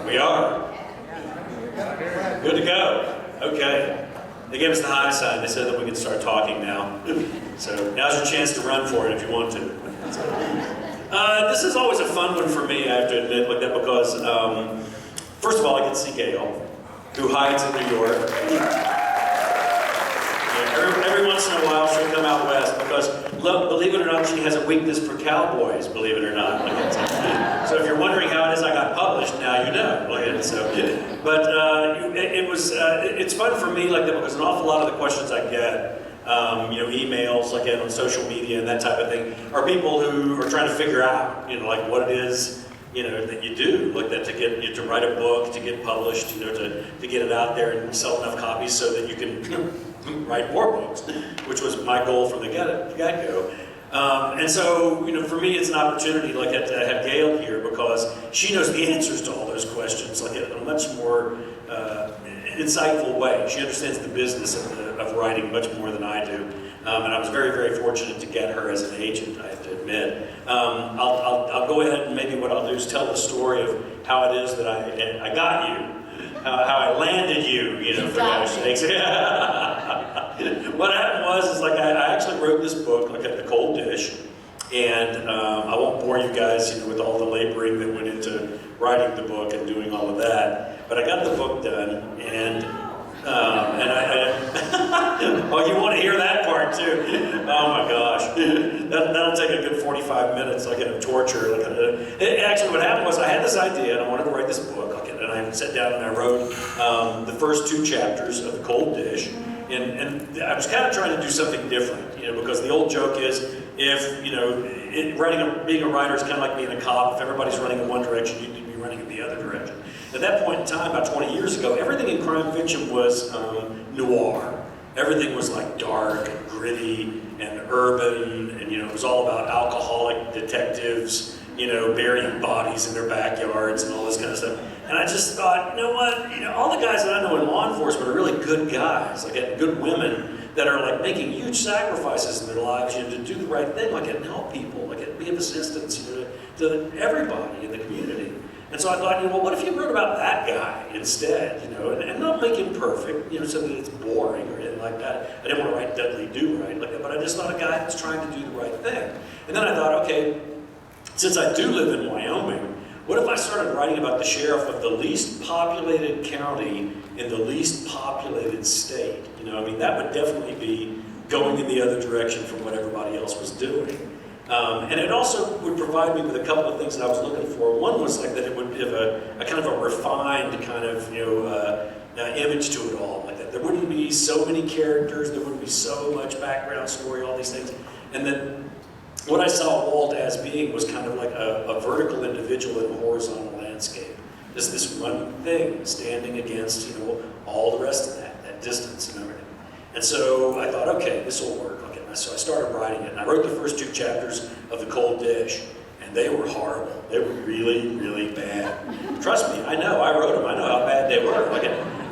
We are. Good to go. Okay. They gave us the high sign. They said that we could start talking now. So now's your chance to run for it if you want to. This is always a fun one for me, I have to admit, like that, because first of all, I get to see GAIL, who hides in New York. Every once in a while, she'll come out west because, believe it or not, she has a weakness for cowboys. Believe it or not. So if you're wondering how it is I got published, now you know. But it's fun for me like that because an awful lot of the questions I get, emails like on social media and that type of thing, are people who are trying to figure out, like what it is. That you do, like that, to write a book, to get published, to get it out there and sell enough copies so that you can write more books, which was my goal from the get-go. And so, for me, it's an opportunity, like, to have GAIL here because she knows the answers to all those questions, like, in a much more insightful way. She understands the business of writing much more than I do. And I was very, very fortunate to get her as an agent, I have to admit. I'll go ahead and maybe what I'll do is tell the story of how it is that I got you, how I landed you, for gosh sakes. What happened was like I actually wrote this book, like The Cold Dish, and I won't bore you guys, with all the laboring that went into writing the book and doing all of that. But I got the book done, and oh, you want to hear that part too? Oh my gosh, that'll take a good 45 minutes, like of torture. Actually, what happened was I had this idea, and I wanted to write this book, and I sat down and I wrote the first 2 chapters of The Cold Dish, and I was kind of trying to do something different, because the old joke is if being a writer is kind of like being a cop. If everybody's running in one direction, you need to be running in the other direction. At that point in time, about 20 years ago, everything in crime fiction was noir. Everything was like dark and gritty and urban, and it was all about alcoholic detectives, burying bodies in their backyards and all this kind of stuff. And I just thought, all the guys that I know in law enforcement are really good guys, like good women that are like making huge sacrifices in their lives, to do the right thing, like and help people, like be of assistance, to everybody in the community. And so I thought, what if you wrote about that guy instead, and not make him perfect, so that it's boring or anything like that. I didn't want to write Dudley Do-Right like that, but I just thought a guy that's trying to do the right thing. And then I thought, okay, since I do live in Wyoming, what if I started writing about the sheriff of the least populated county in the least populated state? That would definitely be going in the other direction from what everybody else was doing. And it also would provide me with a couple of things that I was looking for. One was like that it would have a kind of a refined kind of image to it all, like that. There wouldn't be so many characters, there wouldn't be so much background story, all these things. And then what I saw Walt as being was kind of like a vertical individual in a horizontal landscape. Just this one thing standing against all the rest of that distance and everything. And so I thought, okay, this will work. So I started writing it, and I wrote the first 2 chapters of The Cold Dish, and they were horrible. They were really, really bad. Trust me, I know, I wrote them, I know how bad they were.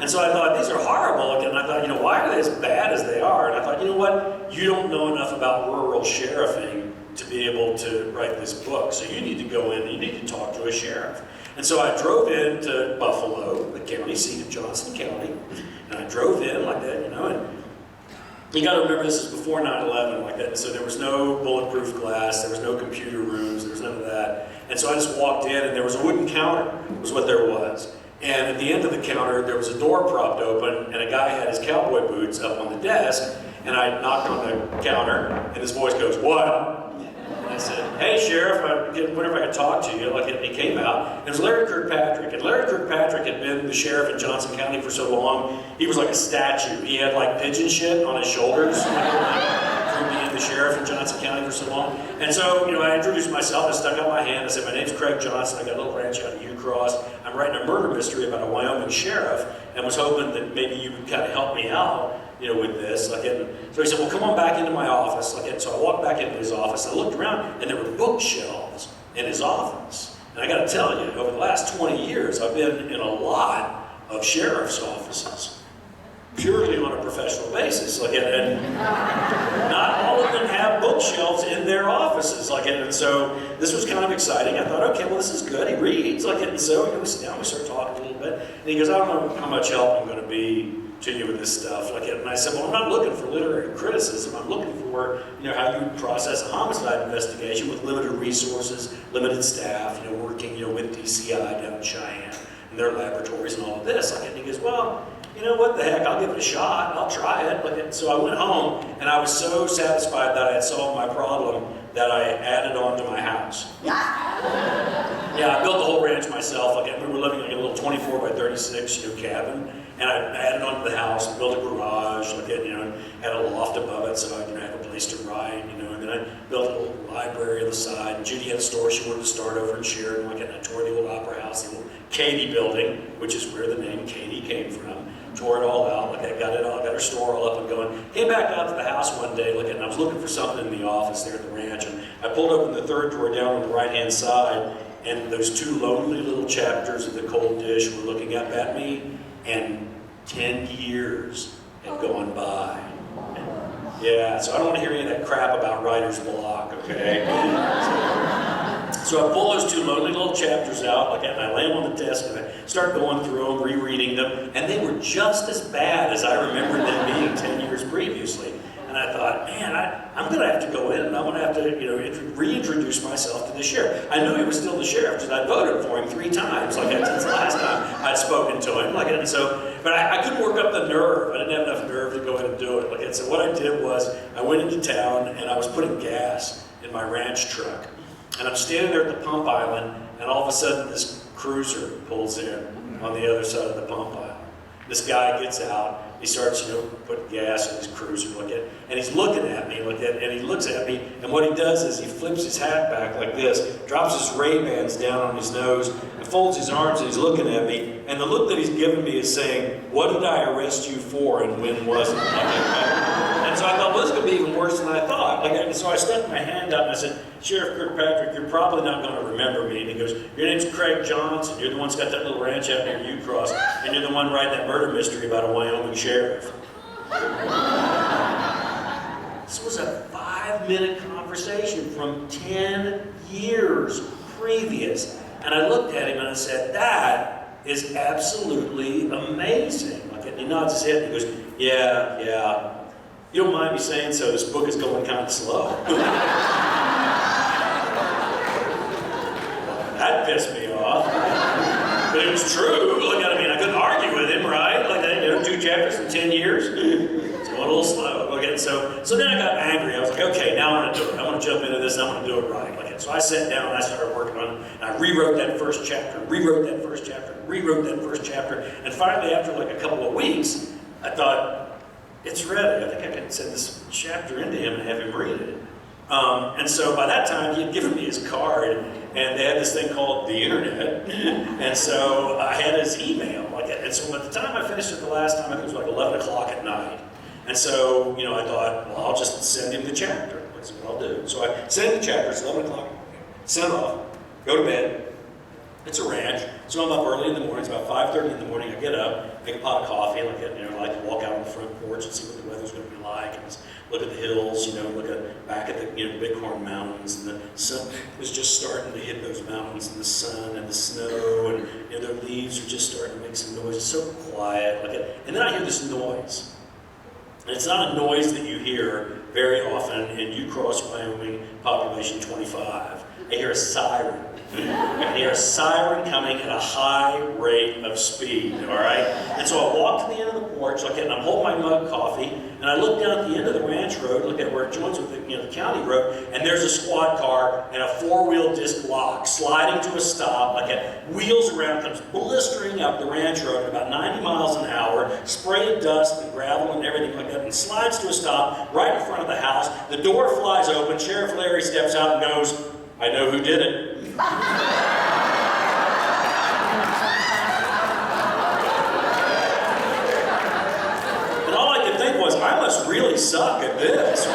And so I thought, these are horrible, and I thought, why are they as bad as they are? And I thought, what, you don't know enough about rural sheriffing to be able to write this book, so you need to go in and you need to talk to a sheriff. And so I drove into Buffalo, the county seat of Johnson County, and I drove in like that, and you got to remember this is before 9/11 like that, and so there was no bulletproof glass, there was no computer rooms, there was none of that. And so I just walked in and there was a wooden counter, was what there was. And at the end of the counter, there was a door propped open and a guy had his cowboy boots up on the desk, and I knocked on the counter and his voice goes, "What?" And I said, "Hey, Sheriff, whenever I could talk to you," like he came out. It was Larry Kirkpatrick, and Larry Kirkpatrick had been the sheriff in Johnson County for so long, he was like a statue. He had like pigeon shit on his shoulders from being the sheriff in Johnson County for so long. And so, I introduced myself, I stuck out my hand, I said, "My name's Craig Johnson, I got a little ranch out of Ucross. I'm writing a murder mystery about a Wyoming sheriff, and was hoping that maybe you would kind of help me out, with this." So he said, "Well, come on back into my office." So I walked back into his office, I looked around, and there were bookshelves in his office. And I got to tell you, over the last 20 years, I've been in a lot of sheriff's offices, purely on a professional basis. And not all of them have bookshelves in their offices. And so this was kind of exciting. I thought, okay, well, this is good. He reads. And so we sit down, we start talking. And he goes, I don't know how much help I'm going to be to you with this stuff. Like, and I said, well, I'm not looking for literary criticism. I'm looking for, how you process a homicide investigation with limited resources, limited staff, working, with DCI down in Cheyenne and their laboratories and all of this. Like, and he goes, well, what the heck, I'll give it a shot. I'll try it. Like, and so I went home, and I was so satisfied that I had solved my problem that I added on to my house. Yeah, I built the whole ranch myself. Like, we were living in a little 24 by 36, cabin, and I added onto the house, built a garage, like, and had a loft above it, so I have a place to write, and then I built a little library on the side. And Judy had a store she wanted to start over in Sheridan, like, and I tore the old opera house, the old Katie building, which is where the name Katie came from. Tore it all out, like, I got her store all up and going. Came back out to the house one day, like, and I was looking for something in the office there at the ranch, and I pulled open the third drawer down on the right-hand side, and those two lonely little chapters of the cold dish were looking up at me, and 10 years had gone by. Yeah, so I don't want to hear any of that crap about writer's block, okay? So I pull those two lonely little chapters out, and I lay them on the desk, and I start going through them, rereading them, and they were just as bad as I remembered them being 10 years previously. And I thought, man, I'm going to have to go in, and I'm going to have to, reintroduce myself to the sheriff. I knew he was still the sheriff because I voted for him 3 times, since the last time I'd spoken to him. And so, but I couldn't work up the nerve. I didn't have enough nerve to go in and do it. And so what I did was, I went into town, and I was putting gas in my ranch truck. And I'm standing there at the pump island, and all of a sudden this cruiser pulls in on the other side of the pump island. This guy gets out, he starts, putting gas in his cruiser, and he's looking at me, and he looks at me, and what he does is he flips his hat back like this, drops his Ray-Bans down on his nose, and folds his arms, and he's looking at me, and the look that he's giving me is saying, what did I arrest you for, and when was it? And so I thought, well, this could be even worse than I thought. So I stuck my hand up and I said, Sheriff Kirkpatrick, you're probably not going to remember me. And he goes, your name's Craig Johnson. You're the one that's got that little ranch out near Ucross. And you're the one writing that murder mystery about a Wyoming sheriff. This was a 5-minute conversation from 10 years previous. And I looked at him and I said, that is absolutely amazing. And he nods his head and he goes, yeah. You don't mind me saying so, this book is going kind of slow. That pissed me off. But it was true. I couldn't argue with him, right? 2 chapters in 10 years. It's going a little slow. So then I got angry. I was like, okay, now I'm going to do it. I'm going to jump into this, and I'm going to do it right. So I sat down and I started working on it. And I rewrote that first chapter, rewrote that first chapter. And finally, after a couple of weeks, I thought, it's ready. I think I can send this chapter into him and have him read it. And so by that time, he had given me his card, and they had this thing called the internet. And so I had his email. And so at the time I finished it the last time, I think it was 11 o'clock at night. And so, I thought, well, I'll just send him the chapter. That's what I'll do. So I send him the chapter. It's 11 o'clock. Send it off. Go to bed. It's a ranch, so I'm up early in the morning. It's about 5:30 in the morning. I get up, make a pot of coffee, and I like to walk out on the front porch and see what the weather's going to be like, and just look at the hills, look back at the Bighorn Mountains, and the sun was just starting to hit those mountains, and the sun and the snow, and their leaves are just starting to make some noise. It's so quiet, and then I hear this noise, and it's not a noise that you hear very often in Ucross, Wyoming, population 25. I hear a siren. I hear a siren coming at a high rate of speed, all right? And so I walk to the end of the porch, and I'm holding my mug coffee, and I look down at the end of the ranch road, look at where it joins with the county road, and there's a squad car and a 4-wheel disc lock sliding to a stop, wheels around, comes blistering up the ranch road at about 90 miles an hour, spray of dust and gravel and everything like that, and slides to a stop right in front of the house. The door flies open, Sheriff Larry steps out and goes, I know who did it. And all I could think was, I must really suck at this.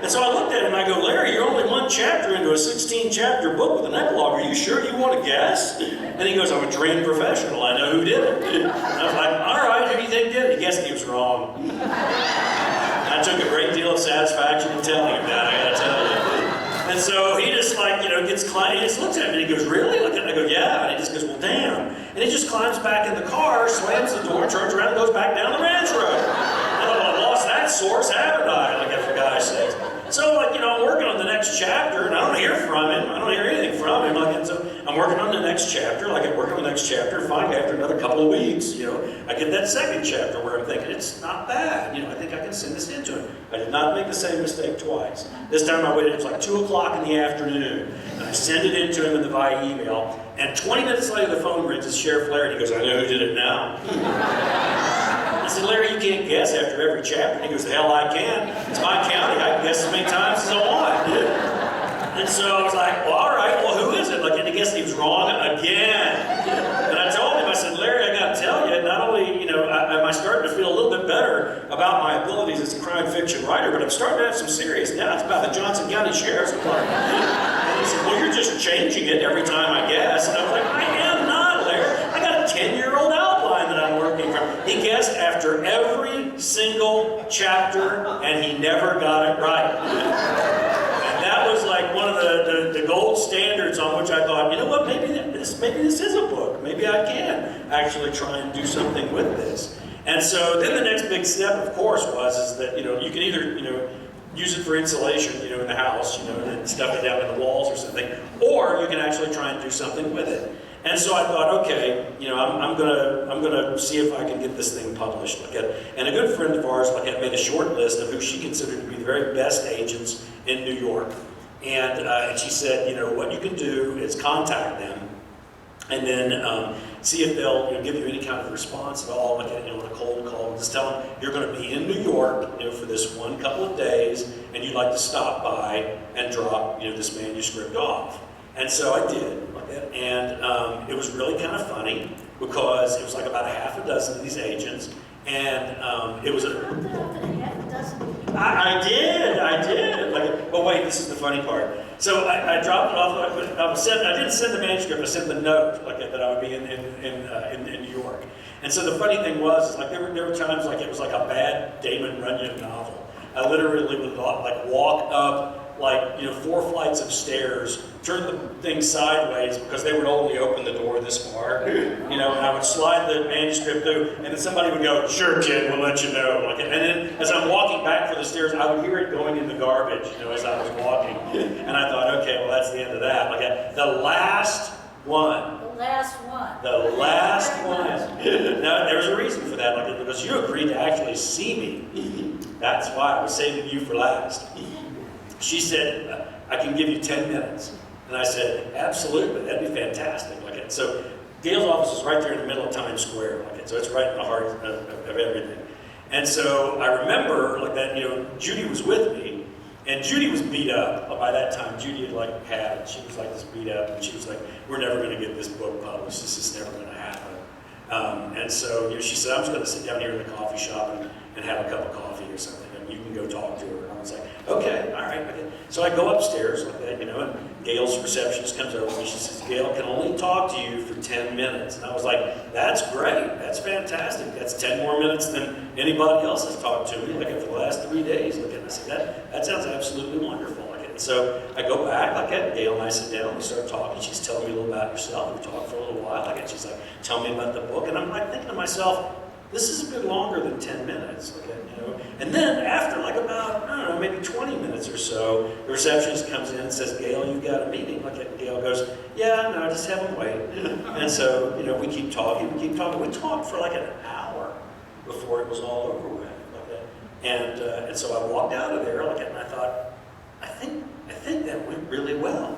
And so I looked at him and I go, Larry, you're only 1 chapter into a 16-chapter book with an epilogue. Are you sure you want to guess? And he goes, I'm a trained professional. I know who did it. And I was like, all right, who do you think did it? He guessed he was wrong. I took a great deal of satisfaction in telling him that, I gotta tell you. And so he just gets quiet, he just looks at me and he goes, really? And I go, yeah. And he just goes, well, damn. And he just climbs back in the car, slams the door, turns around, and goes back down the ranch road. I lost that source, haven't I? Like, for God's sakes. So, like, you know, I'm working on the next chapter, and I don't hear from him. I don't hear anything from him. Like, and so I'm working on the next chapter. Like, I'm working on the next chapter. Finally, after another couple of weeks, you know, I get that second chapter where I'm thinking, it's not bad. You know, I think I can send this in to him. I did not make the same mistake twice. This time I waited, it was like 2 o'clock in the afternoon, and I sent it in to him via email, and 20 minutes later the phone rings. It's Sheriff Larry, and he goes, I know who did it now. I said, Larry, you can't guess after every chapter. And he goes, the hell I can. It's my county. I can guess as many times as I want. And so I was like, well, all right, well, who is it? Like, and I guess he was wrong again. And I told him, I said, Larry, I got to tell you, not only, you know, am I starting to feel a little bit better about my abilities as a crime fiction writer, but I'm starting to have some serious doubts about the Johnson County Sheriff's Department. And he said, well, you're just changing it every time I guess. And I was like, I am not, Larry. I got a 10-year-old outline that I'm working from. He guessed after every single chapter, and he never got it right. And that was like one of the gold standards on which I thought, you know what, maybe this is a book. Maybe I can actually try and do something with this. And so then the next big step, of course, is that, you know, you can either, you know, use it for insulation, you know, in the house, you know, and stuff it down in the walls or something, or you can actually try and do something with it. And so I thought, okay, you know, I'm gonna see if I can get this thing published. And a good friend of ours had made a short list of who she considered to be the very best agents in New York. And she said, you know, what you can do is contact them, and then see if they'll, you know, give you any kind of response at all, like, you know, a cold call. Just tell them you're going to be in New York, you know, for this one couple of days, and you'd like to stop by and drop, you know, this manuscript off. And so I did, and it was really kind of funny because it was like about a half a dozen of these agents, and it was a. I did. Like, but wait, this is the funny part. So I dropped it off. I didn't send the manuscript. I sent the note, like that I would be in New York. And so the funny thing was, like there were times like it was like a bad Damon Runyon novel. I literally would like walk up, like, you know, 4 flights of stairs, turn the thing sideways because they would only open the door this far, you know, and I would slide the manuscript through, and then somebody would go, sure, kid, we'll let you know. Like, and then as I'm walking back for the stairs, I would hear it going in the garbage, you know, as I was walking. And I thought, okay, well, that's the end of that. Like, the last one. The last one. The last one. Now, there's a reason for that, like, because you agreed to actually see me. That's why I was saving you for last. She said, I can give you 10 minutes. And I said, absolutely, that'd be fantastic. Like, so GAIL's office is right there in the middle of Times Square. Like, so it's right in the heart of everything. And so I remember, like, that, you know, Judy was with me, and Judy was beat up. By that time, Judy had, like, had it. She was, like, just beat up, and she was like, we're never going to get this book published. This is never going to happen. And so, you know, she said, I'm just going to sit down here in the coffee shop and have a cup of coffee or something, and you can go talk to her. And I was like, okay, all right. Okay. So I go upstairs, like that, you know, and GAIL's receptionist comes over to me. She says, GAIL can only talk to you for 10 minutes. And I was like, that's great. That's fantastic. That's 10 more minutes than anybody else has talked to me, like, for the last 3 days. Like, and I said, that sounds absolutely wonderful. Like, and so I go back, like, and GAIL and I sit down, we start talking. She's telling me a little about herself. We talk for a little while. Like, and she's like, tell me about the book. And I'm like thinking to myself, this is a bit longer than 10 minutes, okay, you know? And then after like about, I don't know, maybe 20 minutes or so, the receptionist comes in and says, GAIL, you've got a meeting. Like, and GAIL goes, yeah, no, just have them wait. And so, you know, we keep talking. We talked for like an hour before it was all over with. Like, and so I walked out of there, like, and I thought, I think that went really well.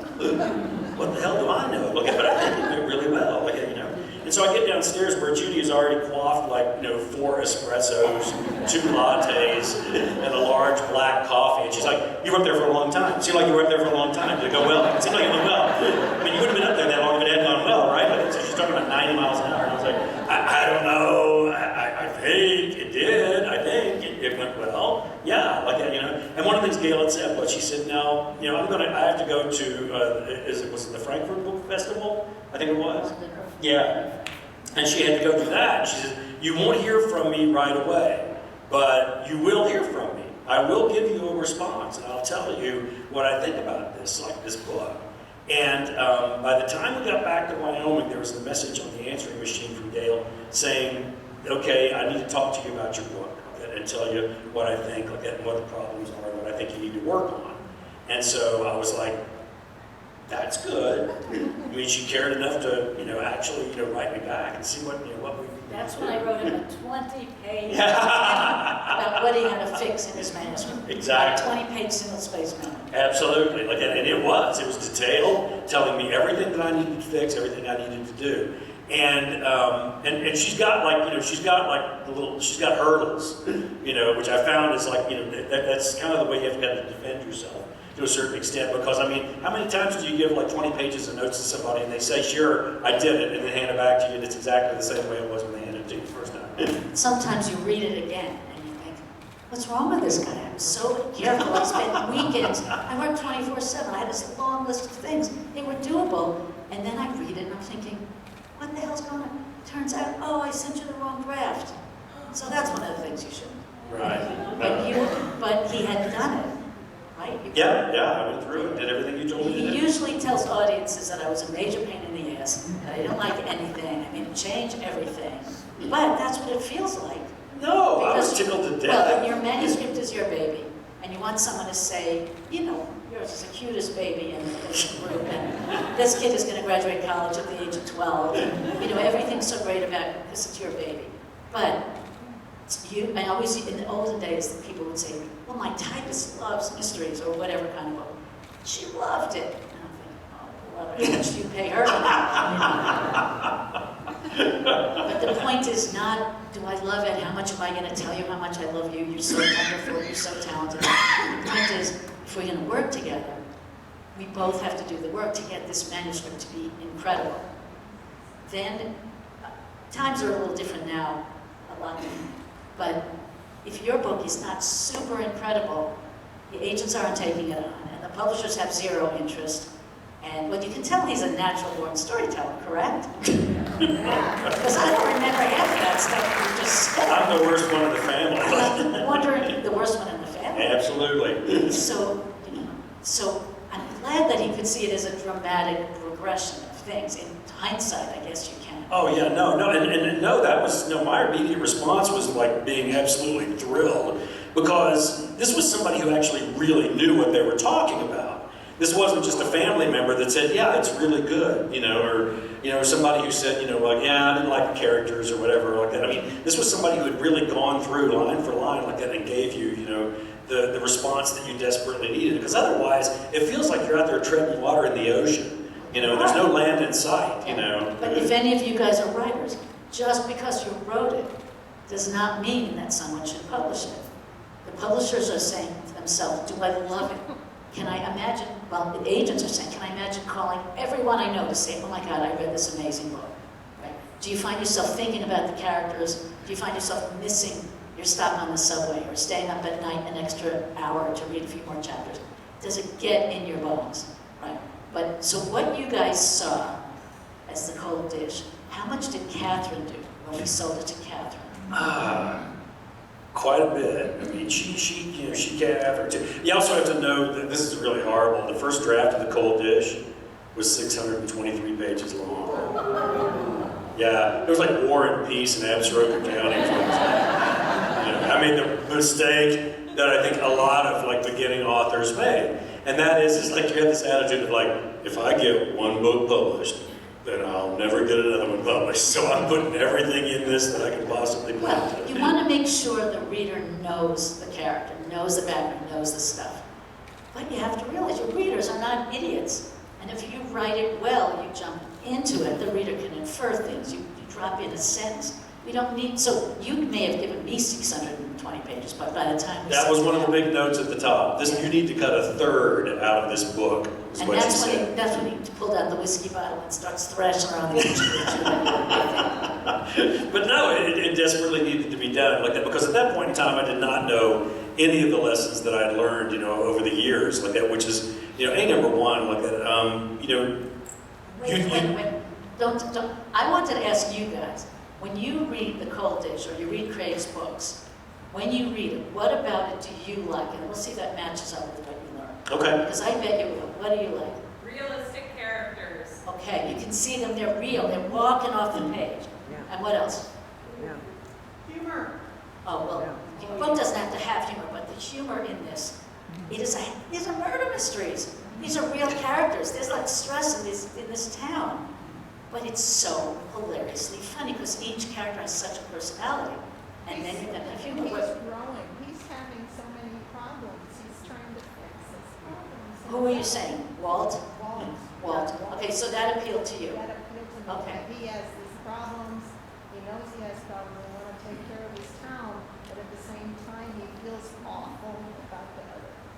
What the hell do I know? Like, but I think it went really well, like, you know? And so I get downstairs where Judy has already quaffed, like, you know, 4 espressos, 2 lattes, and a large black coffee. And she's like, you were up there for a long time. It seemed like you were up there for a long time. Did it go well? It seemed like it went well. I mean, you wouldn't have been up there that long if it hadn't gone well, right? But so she's talking about 90 miles an hour. And I was like, I don't know. I think it did. I think it went well. Yeah, like, you know. And one of the things GAIL had said was, she said, now, you know, I have to go to, was it the Frankfurt Book Festival? I think it was. Yeah. And she had to go do that. And she said, you won't hear from me right away, but you will hear from me. I will give you a response, and I'll tell you what I think about this, like this book. And by the time we got back to Wyoming, there was a message on the answering machine from GAIL saying, okay, I need to talk to you about your book, okay, and tell you what I think, okay, and what the problems are, what I think you need to work on. And so I was like, that's good. I mean, she cared enough to, actually, write me back and see what we... That's when I wrote him a 20-page about what he had to fix in his manuscript. Exactly. Like 20-page single-space memo. Absolutely. And it was detailed, telling me everything that I needed to fix, everything I needed to do. And she's got she's got hurdles, which I found is that's kind of the way you have to defend yourself to a certain extent, because I mean, how many times do you give 20 pages of notes to somebody and they say, sure, I did it, and then hand it back to you and it's exactly the same way it was when they handed it to you the first time? Sometimes you read it again and you think, what's wrong with this guy? I'm so careful. I spent weekends, I worked 24/7, I had this long list of things. They were doable, and then I read it and I'm thinking, what the hell's going on? Turns out, oh, I sent you the wrong draft. So that's one of the things you should. Right. But he had done it, right? Yeah, I went through it, did everything you told me to do. He usually tells audiences that I was a major pain in the ass, that I didn't like anything, I mean, it changed everything. But that's what it feels like. No, I was tickled to death. Well, your manuscript is your baby, and you want someone to say, yours is the cutest baby in the group, and this kid is going to graduate college at the age of 12. Everything's so great about it because it's your baby. But I always, in the olden days, the people would say, well, my typist loves mysteries or whatever kind of book. She loved it. And I'm thinking, oh, well, how much do you pay her? But the point is not, do I love it? How much am I going to tell you how much I love you? You're so wonderful. You're so talented. The point is, if we're going to work together, we both have to do the work to get this manuscript to be incredible. Then, times are a little different now, a lot different. But if your book is not super incredible, the agents aren't taking it on, and the publishers have zero interest. And you can tell he's a natural-born storyteller, correct? Because I don't remember half of that stuff you just said. I'm the worst one in the family. I'm wondering, the worst one in the family? Absolutely. So I'm glad that he could see it as a dramatic progression of things. In hindsight, I guess you can. Oh yeah, no, and that was, my immediate response was being absolutely thrilled, because this was somebody who actually really knew what they were talking about. This wasn't just a family member that said, yeah, it's really good, or somebody who said, yeah, I didn't like the characters or whatever like that. I mean, this was somebody who had really gone through line for line like that and gave you, the response that you desperately needed. Because otherwise, it feels like you're out there treading water in the ocean. There's no land in sight, But if any of you guys are writers, just because you wrote it does not mean that someone should publish it. The publishers are saying to themselves, do I love it? Can I imagine, the agents are saying, can I imagine calling everyone I know to say, oh my God, I read this amazing book, right? Do you find yourself thinking about the characters? Do you find yourself missing your stop on the subway or staying up at night an extra hour to read a few more chapters? Does it get in your bones, right? But, so what you guys saw as the cold dish, how much did Catherine do when we sold it to Catherine? Quite a bit. I mean, she gathered too. You also have to know that this is really horrible. The first draft of the cold dish was 623 pages long. Yeah, it was like War and Peace in Absaroka County. I made the mistake that I think a lot of beginning authors make, and that is you have this attitude of if I get one book published, then I'll never get another one published. So I'm putting everything in this that I can possibly put. Well, you want to make sure the reader knows the character, knows the background, knows the stuff. But you have to realize your readers are not idiots. And if you write it well, you jump into it, the reader can infer things. You drop in a sentence. We don't need, so you may have given me 620 pages, but by the time we that was one of the big notes at the top. You need to cut a third out of this book, is what she said. That's when he pulled out the whiskey bottle and starts thrashing around the kitchen. But no, it desperately needed to be done like that, because at that point in time, I did not know any of the lessons that I had learned, over the years, like that, which is, number one, like that, Wait. Don't. I wanted to ask you guys, when you read The Cold Dish or you read Craig's books, when you read it, what about it do you like? And we'll see if that matches up with what you learned. Okay. Because I bet you will. What do you like? Realistic characters. Okay, you can see them, they're real, they're walking off the page. Yeah. And what else? Yeah. Humor. Oh, well, the book doesn't have to have humor, but the humor in this, these are murder mysteries. These are real characters. There's like stress in this town. But it's so hilariously funny because each character has such a personality. And then you're going to have humor. He's What- growing. He's having so many problems. He's trying to fix his problems. Who are you saying? Walt? Walt. Okay, so that appealed to you. That appealed to me. Okay. That he has these problems. He knows he has problems. He want to take care of his town, but at the same time, he feels awful about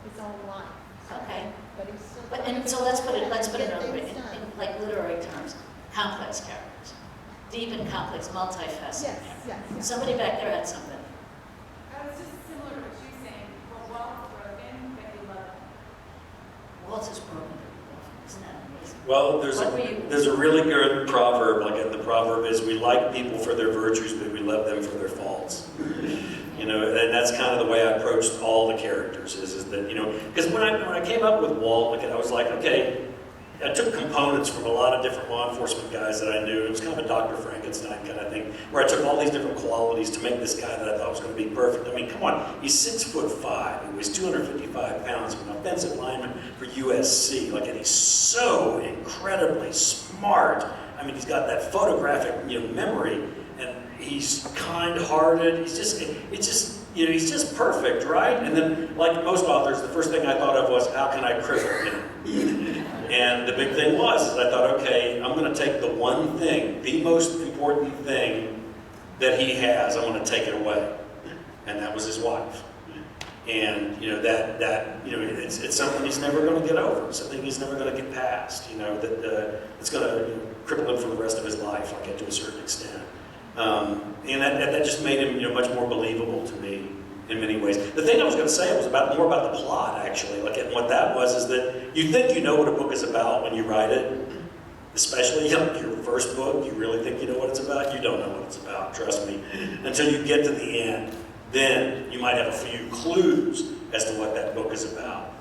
his own life. Okay. But he's still. But, trying and to so let's put it get another way, things done. in like literary terms. Complex characters. Deep and complex, multifaceted. Yes, yes, yes. Somebody back there had something. I was just similar to what she's saying. Well, Walt's broken, but you love him. Walt is broken. Isn't that amazing? Well, What were you- there's a really good proverb, like the proverb is, we like people for their virtues, but we love them for their faults. You know, and that's kind of the way I approached all the characters, is that, you know, because when I came up with Walt, like, I was like, okay, I took components from a lot of different law enforcement guys that I knew. It was kind of a Dr. Frankenstein kind of thing, where I took all these different qualities to make this guy that I thought was going to be perfect. I mean, come on, he's 6'5", he weighs 255 pounds, he's an offensive lineman for USC. Like, and he's so incredibly smart. I mean, he's got that photographic, you know, memory, and he's kind-hearted. It's just, you know, he's just perfect, right? And then, like most authors, the first thing I thought of was, how can I cripple him? And the big thing was, is I thought, okay, I'm going to take the one thing, the most important thing that he has, I'm going to take it away. And that was his wife. And, you know, that you know, it's something he's never going to get over, something he's never going to get past, you know, that it's going to cripple him for the rest of his life, like, to a certain extent. And that just made him, you know, much more believable to me in many ways. The thing I was going to say was more about the plot, actually. Like, and what that was is that you think you know what a book is about when you write it, especially like your first book. You really think you know what it's about. You don't know what it's about, trust me, until you get to the end. Then you might have a few clues as to what that book is about.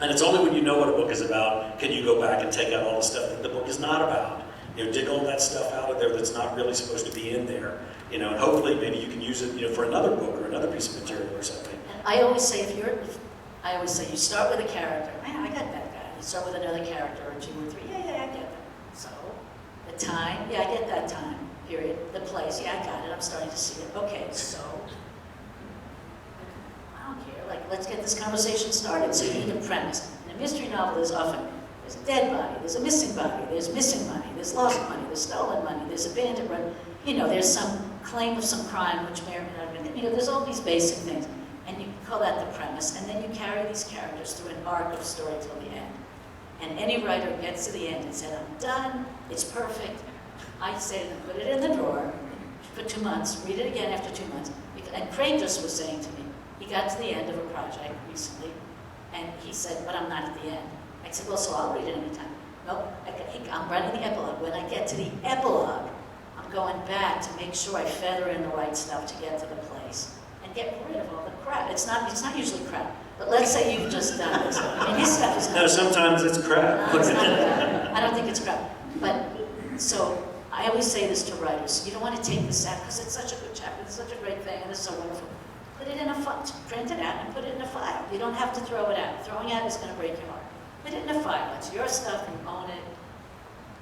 And it's only when you know what a book is about can you go back and take out all the stuff that the book is not about. You know, dig all that stuff out of there that's not really supposed to be in there. You know, and hopefully maybe you can use it, you know, for another book or another piece of material or something. And I always say, I always say, you start with a character. Man, I got that guy. You start with another character, or 2 or 3. Yeah, I get that. So, the time, yeah, I get that time period. The place, yeah, I got it. I'm starting to see it. Okay, so, I don't care. Like, let's get this conversation started. So you need a premise. In a mystery novel, there's often, there's a dead body, there's a missing body, there's missing money, there's lost money, there's stolen money, there's abandoned money. You know, there's some claim of some crime which may or may not have been, you know, there's all these basic things. And you call that the premise, and then you carry these characters through an arc of story till the end. And any writer gets to the end and said, I'm done, it's perfect. I say to them, put it in the drawer for 2 months, read it again after 2 months. And Craig just was saying to me, he got to the end of a project recently, and he said, but I'm not at the end. I said, well, so I'll read it anytime. Nope, I'm writing the epilogue. When I get to the epilogue, I'm going back to make sure I feather in the right stuff to get to the place and get rid of all the crap. It's not usually crap, but let's say you've just done this. I mean, his stuff is not. No, sometimes it's crap. No, it's not crap. I don't think it's crap. But, so, I always say this to writers, you don't want to take this out because it's such a good chapter, it's such a great thing, and it's so wonderful. Put it in a file, print it out and put it in a file. You don't have to throw it out. Throwing it out is going to break your heart. Put it in a file. It's your stuff, you own it,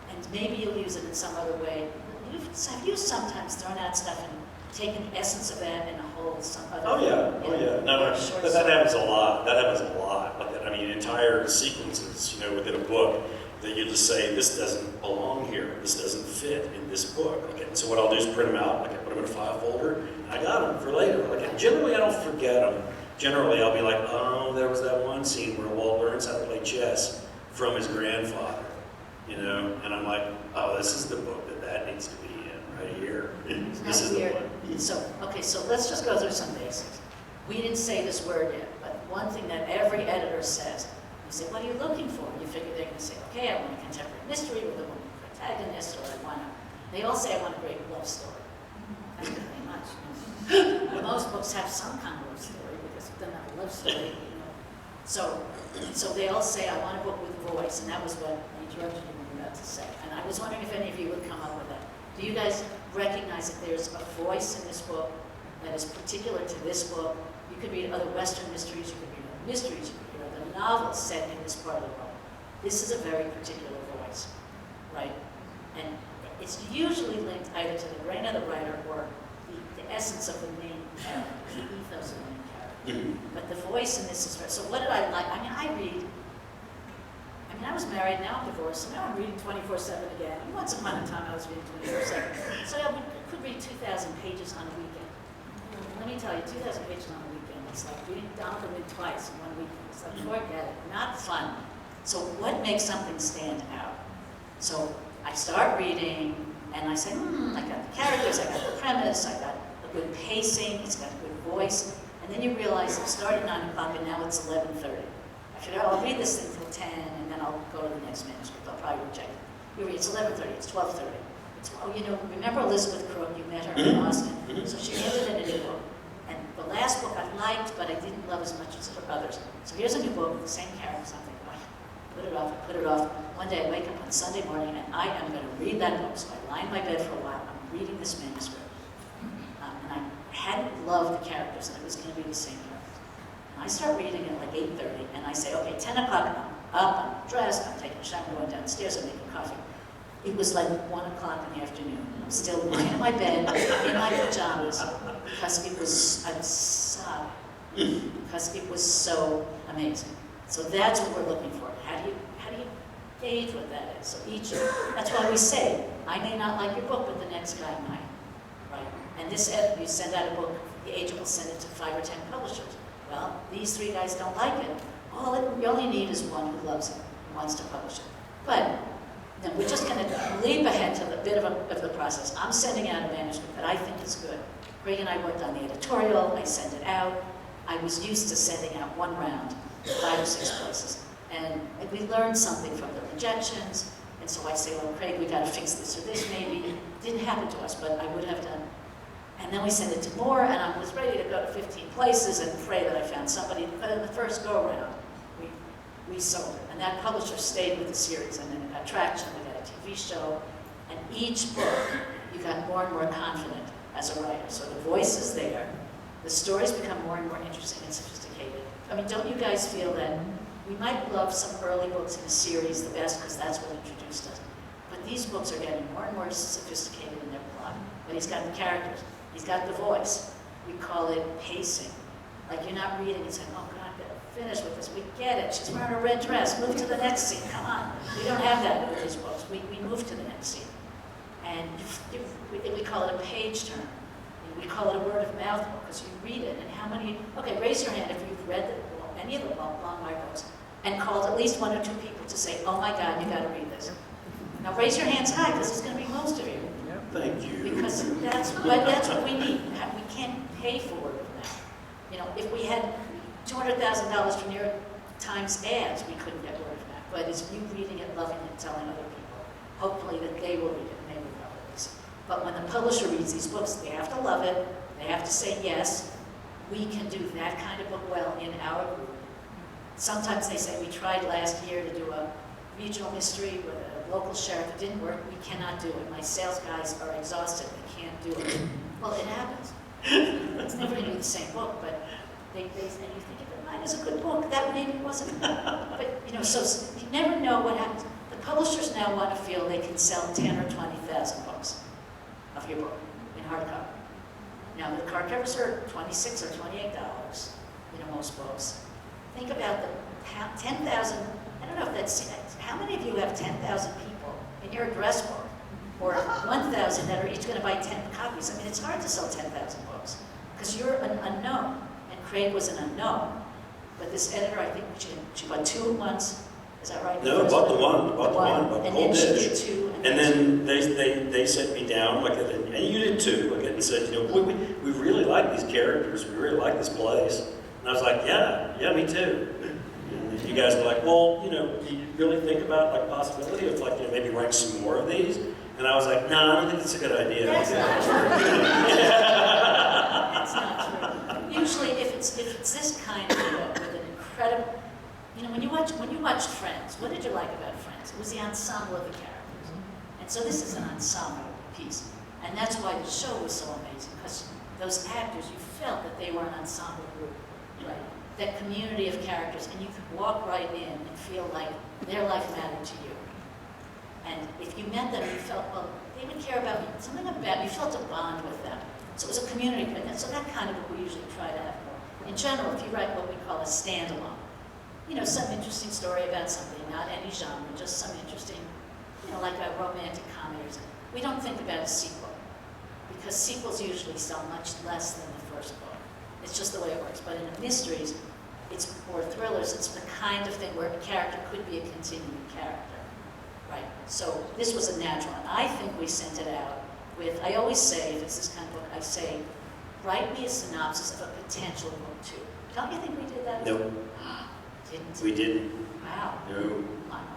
and maybe you'll use it in some other way. You've sometimes thrown out stuff and taken the essence of that and a whole some other. Oh yeah. No, short that happens a lot. That happens a lot. Like that. I mean, entire sequences, you know, within a book that you just say, this doesn't belong here. This doesn't fit in this book. Okay, and so what I'll do is print them out. Like I put them in a file folder, and I got them for later. Like and generally, I don't forget them. Generally, I'll be like, oh, there was that one scene where Walt learns how to play chess from his grandfather, you know, and I'm like, oh, this is the book that needs to be in right here. This is the one. So, okay, so let's just go through some basics. We didn't say this word yet, but one thing that every editor says, you say, what are you looking for? You figure they're going to say, okay, I want a contemporary mystery with a woman protagonist, or I want they all say I want a great love story. That's very much. Well, most books have some kind of love story, because if they're not a love story, you know. So they all say, I want a book with voice, and that was what I interrupted you when you were about to say. And And I was wondering if any of you would come up with that. Do you guys recognize that there's a voice in this book that is particular to this book? You could read other Western mysteries, you could read other mysteries, you could read other novels set in this part of the world. This is a very particular voice, right? And it's usually linked either to the brain of the writer or the essence of the main character, the ethos of the main character. But the voice in this is very, so what did I like? I mean, I was married, now I'm divorced, so now I'm reading 24/7 again. Once upon a time I was reading 24/7. So I could read 2,000 pages on a weekend. Let me tell you, 2,000 pages on a weekend, it's like reading Donovan twice in 1 weekend. It's like, forget it, not fun. So what makes something stand out? So I start reading, and I say, I got the characters, I got the premise, I got a good pacing, it's got a good voice. And then you realize it started 9 o'clock and now it's 11:30. I said, I'll read this thing till 10 and then I'll go to the next manuscript. I'll probably reject it. You read, it's 11:30, it's 12:30. It's, remember Elizabeth Crook? You met her in Boston. So she handed in a new book. And the last book I liked, but I didn't love as much as her others. So here's a new book with the same characters. I'm thinking, put it off, I put it off. One day I wake up on Sunday morning and I am going to read that book. So I lie in my bed for a while. I'm reading this manuscript. And I hadn't loved the characters and it was going to be the same characters. And I start reading at like 8:30 and I say, okay, 10 o'clock, I'm up, I'm dressed, I'm taking a shower, I'm going downstairs, I'm making coffee. It was like 1 o'clock in the afternoon. I'm still lying in my bed, in my pajamas, because it was, I'm sobbing, because it was so amazing. So that's what we're looking for. How do you gauge what that is? So that's why we say, I may not like your book, but the next guy might, right? And this, you send out a book, the agent will send it to 5 or 10 publishers. Well, these 3 guys don't like it. All you only need is one who loves it, who wants to publish it. But then we're just going to leap ahead to the bit of the process. I'm sending out a manuscript that I think is good. Greg and I worked on the editorial. I sent it out. I was used to sending out one round, 5 or 6 places. And we learned something from the rejections. And so I say, well, Craig, we got to fix this or this maybe. It didn't happen to us, but I would have done. And then we sent it to more, and I was ready to go to 15 places and pray that I found somebody. But in the first go-around, we sold it. And that publisher stayed with the series, and then it got traction, we got a TV show. And each book, you got more and more confident as a writer. So the voice is there. The stories become more and more interesting and sophisticated. I mean, don't you guys feel that we might love some early books in a series the best because that's what introduced us. But these books are getting more and more sophisticated in their plot. But he's got the characters. He's got the voice. We call it pacing. Like you're not reading and saying, oh God, I've got to finish with this. We get it. She's wearing a red dress. Move to the next scene. Come on. We don't have that with these books. We move to the next scene. And we call it a page turn. We call it a word of mouth book because you read it and how many, okay, raise your hand if you've read any of the Longmire books and called at least 1 or 2 people to say, oh my God, you got to read this. Now raise your hands high because it's going to be most of you. Thank you. Because that's what we need. We can't pay for word of mouth. You know, if we had $200,000 from New York Times ads, we couldn't get word of mouth. But it's you reading it, loving it, telling other people. Hopefully that they will read it and they will love it. But when the publisher reads these books, they have to love it. They have to say, yes, we can do that kind of book well in our group. Sometimes they say, we tried last year to do a regional mystery with a local sheriff. It didn't work. We cannot do it. My sales guys are exhausted. They can't do it. Well, it happens. It's never going to be the same book, but and you think, if mine is a good book, that maybe wasn't. But, you know, so you never know what happens. The publishers now want to feel they can sell 10 or 20,000 books of your book in hardcover. Now, the hardcovers are $26 or $28, you know, most books. Think about the 10,000, I don't know if that's, how many of you have 10,000 people in your address book? Or 1,000 that are each going to buy 10 copies? I mean, it's hard to sell 10,000 books because you're an unknown, and Craig was an unknown. But this editor, I think she bought 2 at once. Is that right? No, bought the one, bought the and whole then she dish. did 2. And then they set me down, and you did too, and said, you know, we really like these characters, we really like this place. And I was like, yeah, me too. And you guys were like, well, you know, do you really think about like possibility of like, you know, maybe writing some more of these? And I was like, no, I don't think it's a good idea. That's not true. That's not true. Usually, if it's this kind of book with an incredible, you know, when you watched Friends, what did you like about Friends? It was the ensemble of the characters. And so this is an ensemble piece. And that's why the show was so amazing, because those actors, you felt that they were an ensemble group, right? That community of characters, and you could walk right in and feel like their life mattered to you. And if you met them, you felt, well, they would care about you, something about you, felt a bond with them. So it was a community commitment. So that kind of what we usually try to have more. In general, if you write what we call a standalone, you know, some interesting story about something, not any genre, just some interesting, you know, like a romantic comedy or something. We don't think about a sequel, because sequels usually sell much less than the first book. It's just the way it works. But in the mysteries, or thrillers, it's the kind of thing where a character could be a continuing character, right? So this was a natural, and I think we sent it out with, I always say, if it's this kind of book, I say, write me a synopsis of a potential book two. Don't you think we did that? No, Didn't? we didn't. Wow. No,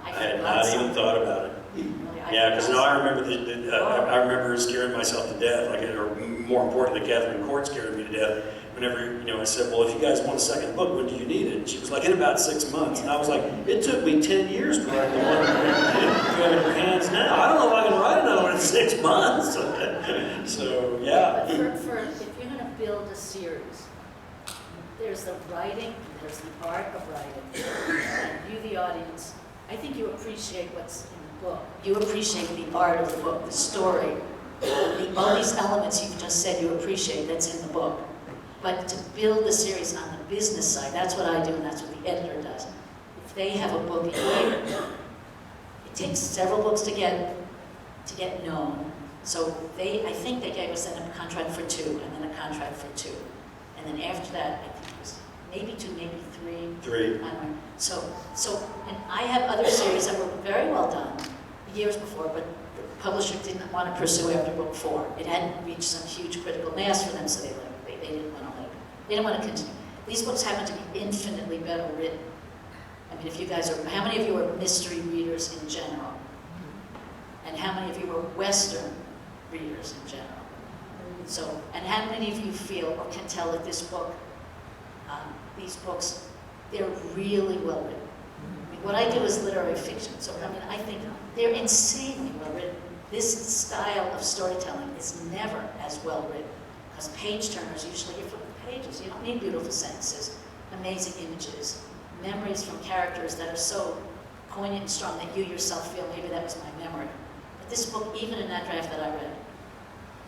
I had forgot not something. even thought about it. Really, Yeah, because forgot I remember I remember scaring myself to death, like, or more importantly, Catherine Court scared me to death. Whenever, you know, I said, well, if you guys want a second book, when do you need it? And she was like, in about 6 months. And I was like, it took me 10 years to write the one you have in your hands now. I don't know if I can write another one in 6 months. So, yeah. But if you're going to build a series, there's the writing, there's the art of writing, and you, the audience, I think you appreciate what's in the book. You appreciate the art of the book, the story, all these elements you've just said you appreciate that's in the book. But to build the series on the business side, that's what I do, and that's what the editor does. If they have a book in here, it takes several books to get known. So I think they gave us then a contract for 2, and then a contract for 2. And then after that, I think it was maybe 2, maybe 3. 3. I don't know. So, and I have other series that were very well done years before, but the publisher didn't want to pursue after book 4. It hadn't reached some huge critical mass for them, so they didn't want to they didn't want to continue. These books happen to be infinitely better written. I mean, if you guys are, how many of you are mystery readers in general? And how many of you are Western readers in general? So, and how many of you feel or can tell that this book, these books, they're really well written? I mean, what I do is literary fiction, so I mean, I think they're insanely well written. This style of storytelling is never as well written, because page turners usually you flip the pages. You don't need beautiful sentences, amazing images, memories from characters that are so poignant and strong that you yourself feel maybe that was my memory. But this book, even in that draft that I read,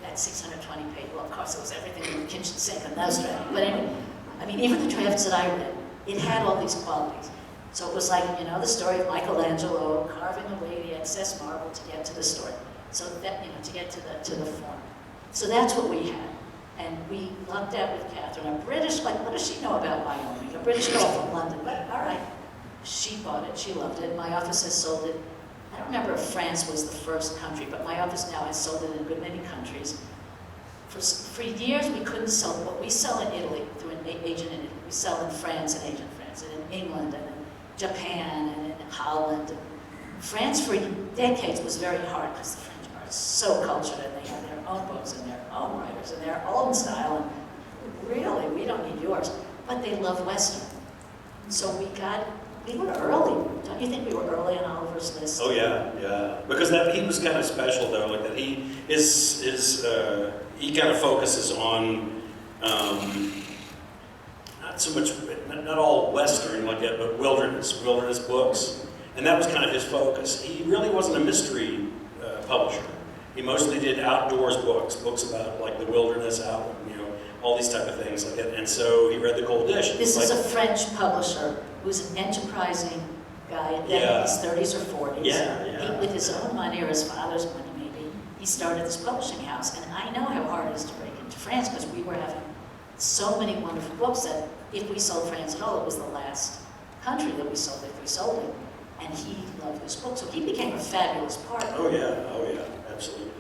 that 620 page, well, of course it was everything in the kitchen sink and those drafts, but anyway, I mean, even the drafts that I read, it had all these qualities. So it was like, you know, the story of Michelangelo carving away the excess marble to get to the story. So that, you know, to get to the form. So that's what we had. And we lucked out with Catherine, a British, like, what does she know about Wyoming? A British girl from London, but all right. She bought it, she loved it. My office has sold it. I don't remember if France was the first country, but my office now has sold it in a good many countries. For years, we couldn't sell it, but we sell in Italy through an agent in Italy. We sell in France, an agent in France, and in England, and in Japan, and in Holland. France for decades was very hard because the French are so cultured, and they have their own books and their own writers and their own style, and really, we don't need yours. But they love Western. So we were early. Don't you think we were early on Oliver's list? Oh yeah, yeah. Because he was kind of special though, like that he kind of focuses on not so much, not all Western like that, but wilderness books, and that was kind of his focus. He really wasn't a mystery publisher. He mostly did outdoors books about like the wilderness, out, you know, all these type of things like that. And so he read The Cold Dish. This is a French publisher who's an enterprising guy in his 30s or 40s. Yeah. With his own money or his father's money maybe, he started this publishing house. And I know how hard it is to break into France because we were having so many wonderful books that if we sold France at all, it was the last country that we sold if we sold it. And he loved this book, so he became a fabulous partner. Oh yeah, absolutely.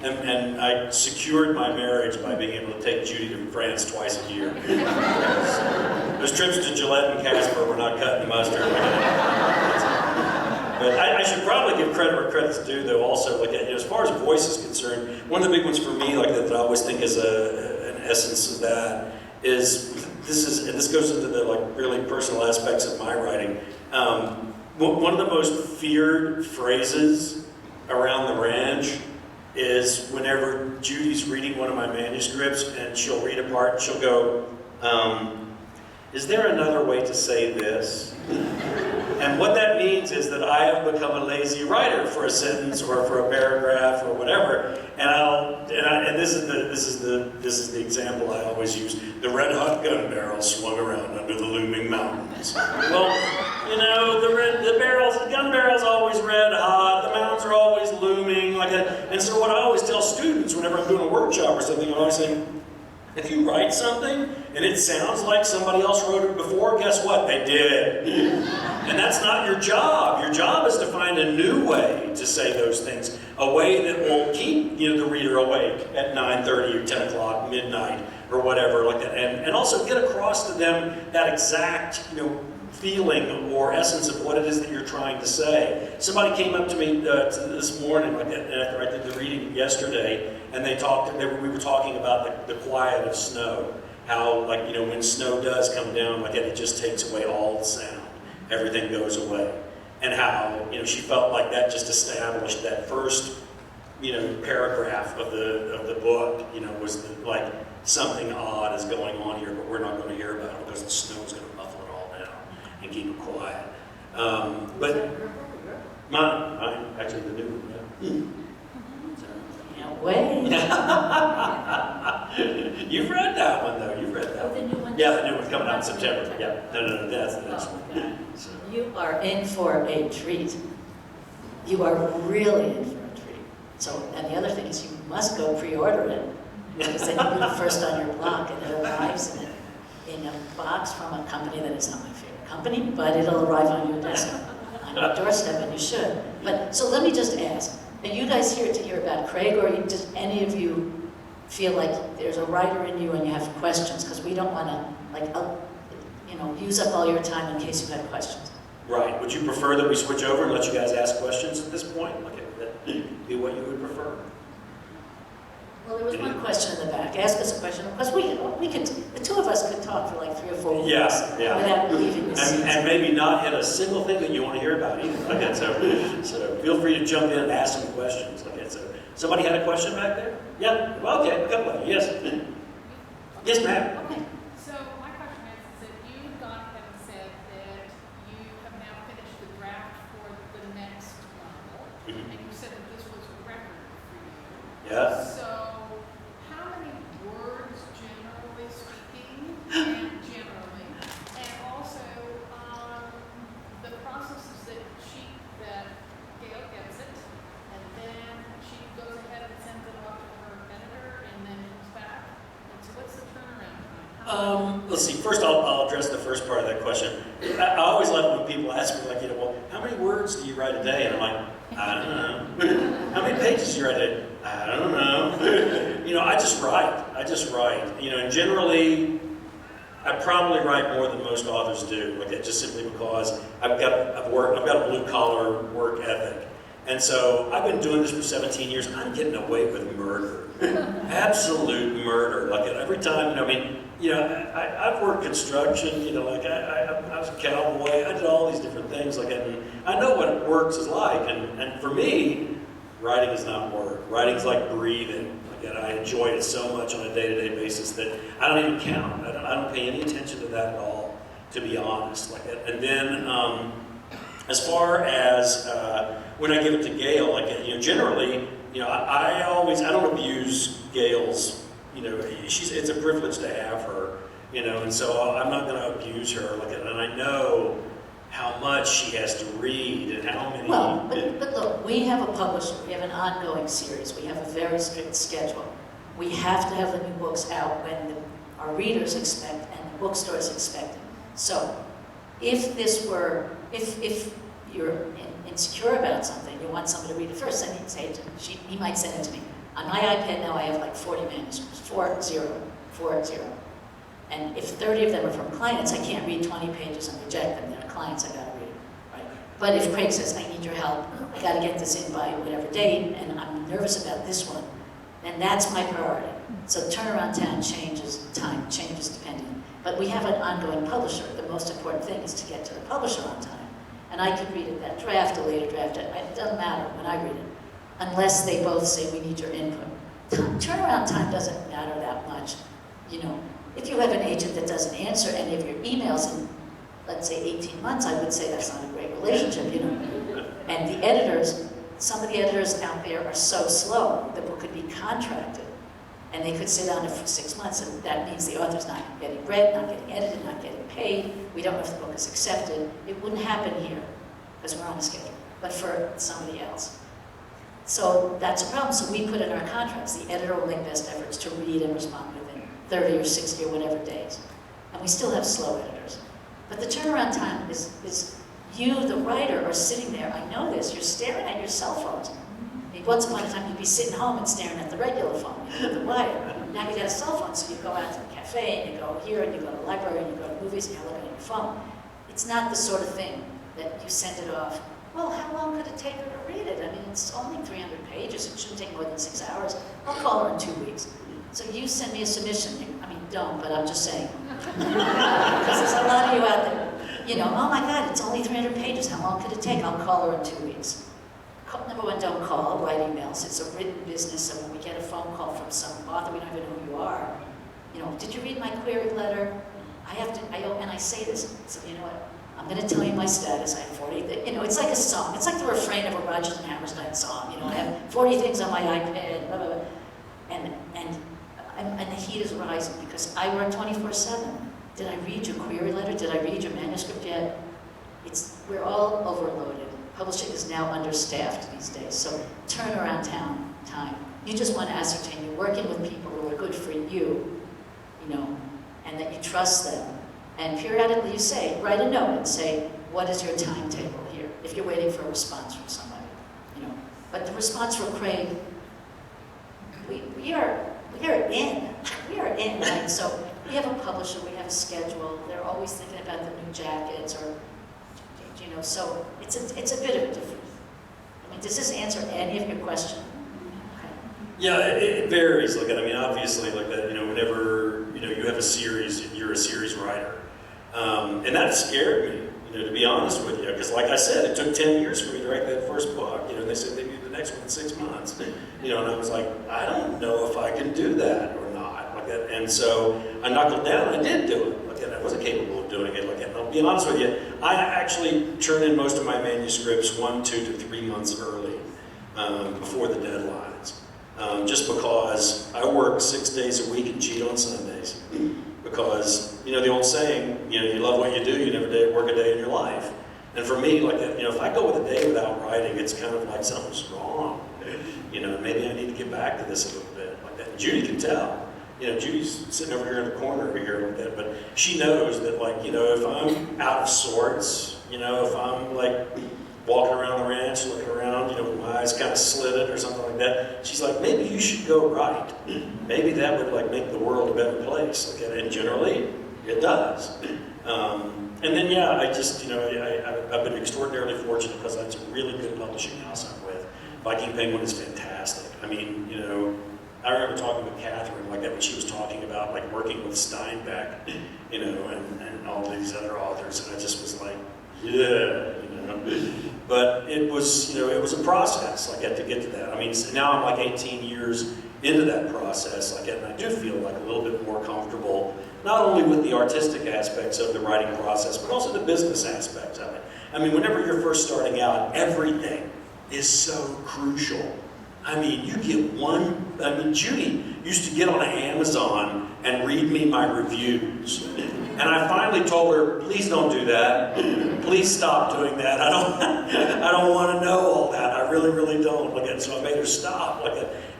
And I secured my marriage by being able to take Judy to France twice a year. Those trips to Gillette and Casper were not cutting the mustard. But I should probably give credit where credit's due, though. Also, like, you know, as far as voice is concerned, one of the big ones for me, like that I always think is an essence of that is this goes into the like really personal aspects of my writing. One of the most feared phrases around the ranch is whenever Judy's reading one of my manuscripts and she'll read a part and she'll go, is there another way to say this? And what that means is that I have become a lazy writer for a sentence or for a paragraph or whatever. And this is the example I always use. The red hot gun barrel swung around under the looming mountains. Well, you know, the gun barrel's always red hot. The mountains are always looming like that. And so what I always tell students whenever I'm doing a workshop or something, I'm always saying, if you write something and it sounds like somebody else wrote it before, guess what? They did. And that's not your job. Your job is to find a new way to say those things, a way that will keep the reader awake at 9:30 or 10 o'clock, midnight, or whatever like that, and also get across to them that exact feeling or essence of what it is that you're trying to say. Somebody came up to me this morning, like after I did the reading yesterday, and we were talking about the quiet of snow. How, when snow does come down, it just takes away all the sound. Everything goes away. And how, she felt like that just established that first, paragraph of the book, was like something odd is going on here, but we're not going to hear about it because the snow is going to muffle it all down and keep it quiet. But mine, actually the new one, Way. You've read that one, though. You've read that Oh, the new one? Yeah, the new one's coming out in September. Yeah, no, that's the next one. So. You are in for a treat. You are really in for a treat. So, and the other thing is you must go pre-order it, because then you'll be the first on your block, and it arrives in a box from a company that is not my favorite company, but it'll arrive on your desk, on your doorstep, and you should. But, so let me just ask, are you guys here to hear about Craig, or does any of you feel like there's a writer in you and you have questions? Because we don't want to, use up all your time in case you have questions. Right. Would you prefer that we switch over and let you guys ask questions at this point? Would that be what you would prefer? Well, there was one question in the back. Ask us a question. Because we could, the two of us could talk for like 3 or 4 weeks without leaving the seats. And maybe not hit a single thing that you want to hear about either. Okay, so feel free to jump in and ask some questions. Okay, so somebody had a question back there? Yeah. Well, okay, a couple of you. Yes. Yes, ma'am. Okay. So my question is that you got ahead and said that you have now finished the draft for the next novel, Mhm. and you said that this was a record for you. Yeah. So how many words, generally speaking, and also the process is that Gail gets it, and then she goes ahead and sends it off to her editor, and then comes back. And so what's the turnaround time? Let's see. First, I'll address the first part of that question. I always love when people ask me, well, how many words do you write a day? And I'm like, I don't know. How many pages do you write a day? I don't know. I just write. And generally, I probably write more than most authors do. Just simply because I've got a blue collar work ethic. And so I've been doing this for 17 years. I'm getting away with murder, absolute murder. Every time, I've worked construction. I was a cowboy. I did all these different things. And I know what works is like. And for me, writing is not work. Writing's like breathing. I enjoy it so much on a day-to-day basis that I don't even count. I don't pay any attention to that at all, to be honest. And then, as far as when I give it to Gail, generally, I don't abuse Gail's. It's a privilege to have her. And so I'm not going to abuse her. And I know how much she has to read and how many. Well, but look, we have a publisher. We have an ongoing series. We have a very strict schedule. We have to have the new books out when our readers expect and the bookstores expect it. So, if you're insecure about something, you want somebody to read it first, then he'd say he might send it to me. On my iPad now, I have like 40 manuscripts, 40. And if 30 of them are from clients, I can't read 20 pages and reject them. They're clients, I gotta read it, right? But if Craig says, I need your help, I gotta get this in by whatever date, and I'm nervous about this one, then that's my priority. So turnaround time changes depending. But we have an ongoing publisher. The most important thing is to get to the publisher on time. And I could read it, that draft, a later draft, it doesn't matter when I read it. unless they both say we need your input. Turnaround time doesn't matter that much. You know, if you have an agent that doesn't answer any of your emails in, let's say, 18 months, I would say that's not a great relationship, you know. And the editors, some of the editors out there are so slow, the book could be contracted, and they could sit on it for 6 months, and that means the author's not getting read, not getting edited, not getting paid. We don't know if the book is accepted. It wouldn't happen here, because we're on a schedule, but for somebody else. So that's a problem. So we put in our contracts, the editor will make best efforts to read and respond within 30 or 60 or whatever days. And we still have slow editors. But the turnaround time is you, the writer, are sitting there. I know this. You're staring at your cell phones. I mean, once upon a time, you'd be sitting home and staring at the regular phone, the wire. Now you got a cell phone, so you go out to the cafe, and you go here, and you go to the library, and you go to movies, and you're looking at your phone. It's not the sort of thing that you send it off. Well, how long could it take her to read it? I mean, it's only 300 pages. It shouldn't take more than 6 hours. I'll call her in 2 weeks. So you send me a submission. I mean, don't, but I'm just saying. Because there's a lot of you out there. You know, oh my God, it's only 300 pages. How long could it take? I'll call her in 2 weeks. Number one, don't call, write emails. It's a written business, so when we get a phone call from some author, we don't even know who you are. You know, did you read my query letter? And I say this, so you know what? I'm going to tell you my status. I have 40, you know, it's like a song. It's like the refrain of a Rodgers and Hammerstein song. You know, I have 40 things on my iPad, blah, blah, blah. And the heat is rising because I work 24/7. Did I read your query letter? Did I read your manuscript yet? We're all overloaded. Publishing is now understaffed these days, so turnaround time. You just want to ascertain you're working with people who are good for you, you know, and that you trust them. And periodically you say, write a note and say, what is your timetable here? If you're waiting for a response from somebody, you know. But the response from Craig, we are in, right? So we have a publisher, we have a schedule. They're always thinking about the new jackets or. You know, so it's a bit of a difference. I mean, does this answer any of your question? Okay. Yeah, it varies. Like, I mean, obviously, like that. You know, whenever you have a series, you're a series writer, and that scared me. You know, to be honest with you, because like I said, it took 10 years for me to write that first book. You know, and they said they do the next one in 6 months. You know, and I was like, I don't know if I can do that or not. Like that, and so I knuckled down. And I did do it. And I wasn't capable of doing it like that. And I'll be honest with you, I actually turn in most of my manuscripts 1, 2 to 3 months early, before the deadlines. Just because I work 6 days a week and cheat on Sundays. Because, you know, the old saying, you know, you love what you do, you never work a day in your life. And for me, like that, you know, if I go with a day without writing, it's kind of like something's wrong. You know, maybe I need to get back to this a little bit like that. And Judy can tell. You know, Judy's sitting over here in the corner over here like that, but she knows that, like, you know, if I'm out of sorts, you know, if I'm like walking around the ranch, looking around, you know, with my eyes kind of slitted or something like that, she's like, maybe you should go write. Maybe that would like make the world a better place. Like, and generally, it does. And then, yeah, I just, you know, I've been extraordinarily fortunate because it's a really good publishing house I'm with. Viking Penguin is fantastic. I mean, you know, I remember talking with Catherine like that when she was talking about like working with Steinbeck, you know, and all these other authors, and I just was like, yeah, you know. But it was, you know, it was a process. Like, I had to get to that. I mean, now I'm like 18 years into that process, like, and I do feel like a little bit more comfortable, not only with the artistic aspects of the writing process, but also the business aspects of it. I mean, whenever you're first starting out, everything is so crucial. I mean, you get Judy used to get on Amazon and read me my reviews. And I finally told her, please don't do that. Please stop doing that. I don't want to know all that. I really, really don't. And so I made her stop.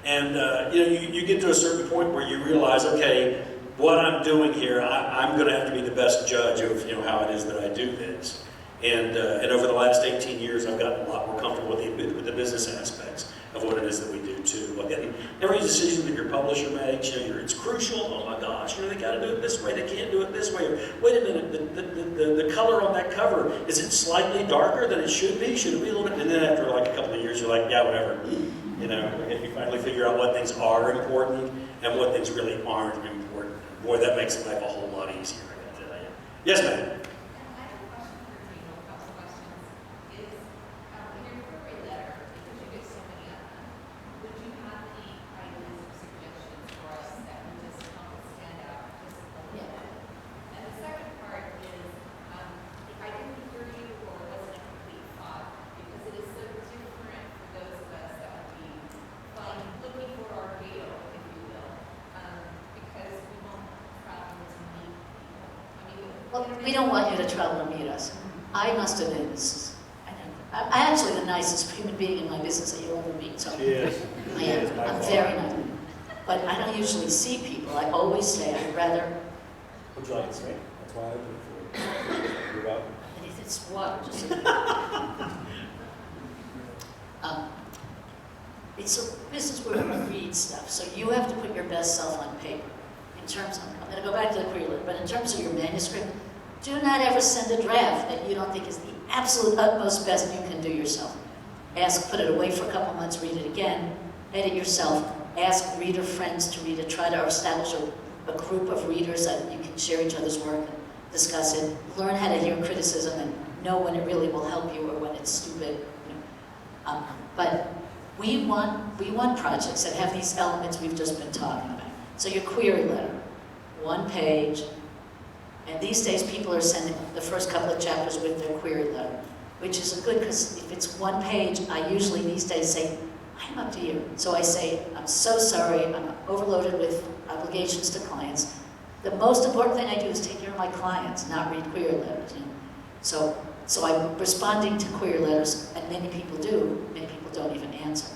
And you know, you get to a certain point where you realize, okay, what I'm doing here, I'm going to have to be the best judge of, you know, how it is that I do this. And over the last 18 years, I've gotten a lot more comfortable with the business aspects of what it is that we do too. Like, every decision that your publisher makes, you know, it's crucial. Oh my gosh, you know, they got to do it this way. They can't do it this way. Or, wait a minute, the color on that cover, is it slightly darker than it should be? Should it be a little bit? And then after like a couple of years, you're like, yeah, whatever. You know, and you finally figure out what things are important and what things really aren't important. Boy, that makes life a whole lot easier, I gotta tell you. Yes, ma'am. We don't want you to travel to meet us. I must admit, I'm actually the nicest human being in my business that you'll ever meet, so. She is. I She is am, by I'm far. very nice. But I don't usually see people. I always say I'd rather, Would you like to drink? That's why I opened it for you. You're welcome. and if it's water, just. It's a business where we read stuff, so you have to put your best self on paper. In terms of, I'm going to go back to the query letter, but in terms of your manuscript, do not ever send a draft that you don't think is the absolute utmost best you can do yourself. Put it away for a couple months, read it again, edit yourself, ask reader friends to read it, try to establish a group of readers that you can share each other's work and discuss it, learn how to hear criticism and know when it really will help you or when it's stupid. But we want projects that have these elements we've just been talking about. So your query letter, 1 page, and these days people are sending the first couple of chapters with their query letter, which is good because if it's 1 page, I usually these days say, I'm up to you. So I say, I'm so sorry, I'm overloaded with obligations to clients. The most important thing I do is take care of my clients, not read query letters. So I'm responding to query letters, and many people do, many people don't even answer.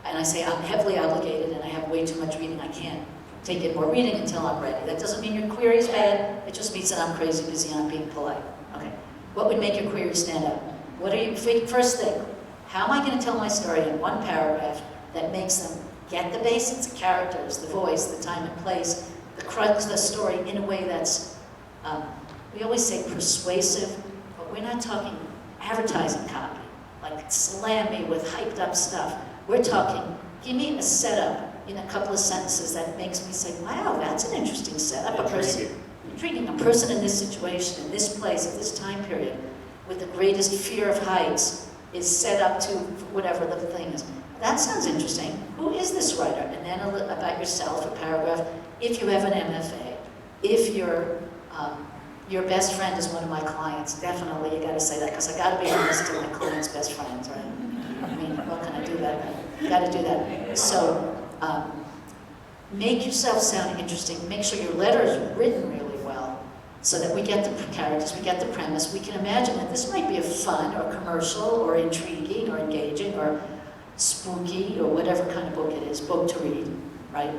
And I say, I'm heavily obligated and I have way too much reading, I can't take in more reading until I'm ready. That doesn't mean your query is bad, it just means that I'm crazy busy and I'm being polite. Okay. What would make your query stand out? What are you, first thing, how am I going to tell my story in 1 paragraph that makes them get the basics, the characters, the voice, the time and place, the crux of the story in a way that's, we always say persuasive, but we're not talking advertising copy, like slam me with hyped up stuff. We're talking, give me a setup in a couple of sentences that makes me say, wow, that's an interesting setup. Intriguing. A person in this situation, in this place, at this time period, with the greatest fear of heights, is set up to whatever the thing is. That sounds interesting. Who is this writer? And then about yourself, a paragraph. If you have an MFA, if your best friend is one of my clients, definitely you got to say that, because I got to be honest to my client's best friends, right? I mean, what can I do that? You got to do that. So make yourself sound interesting. Make sure your letter is written really well, so that we get the characters, we get the premise. We can imagine that this might be a fun or commercial or intriguing or engaging or spooky or whatever kind of book it is, book to read, right?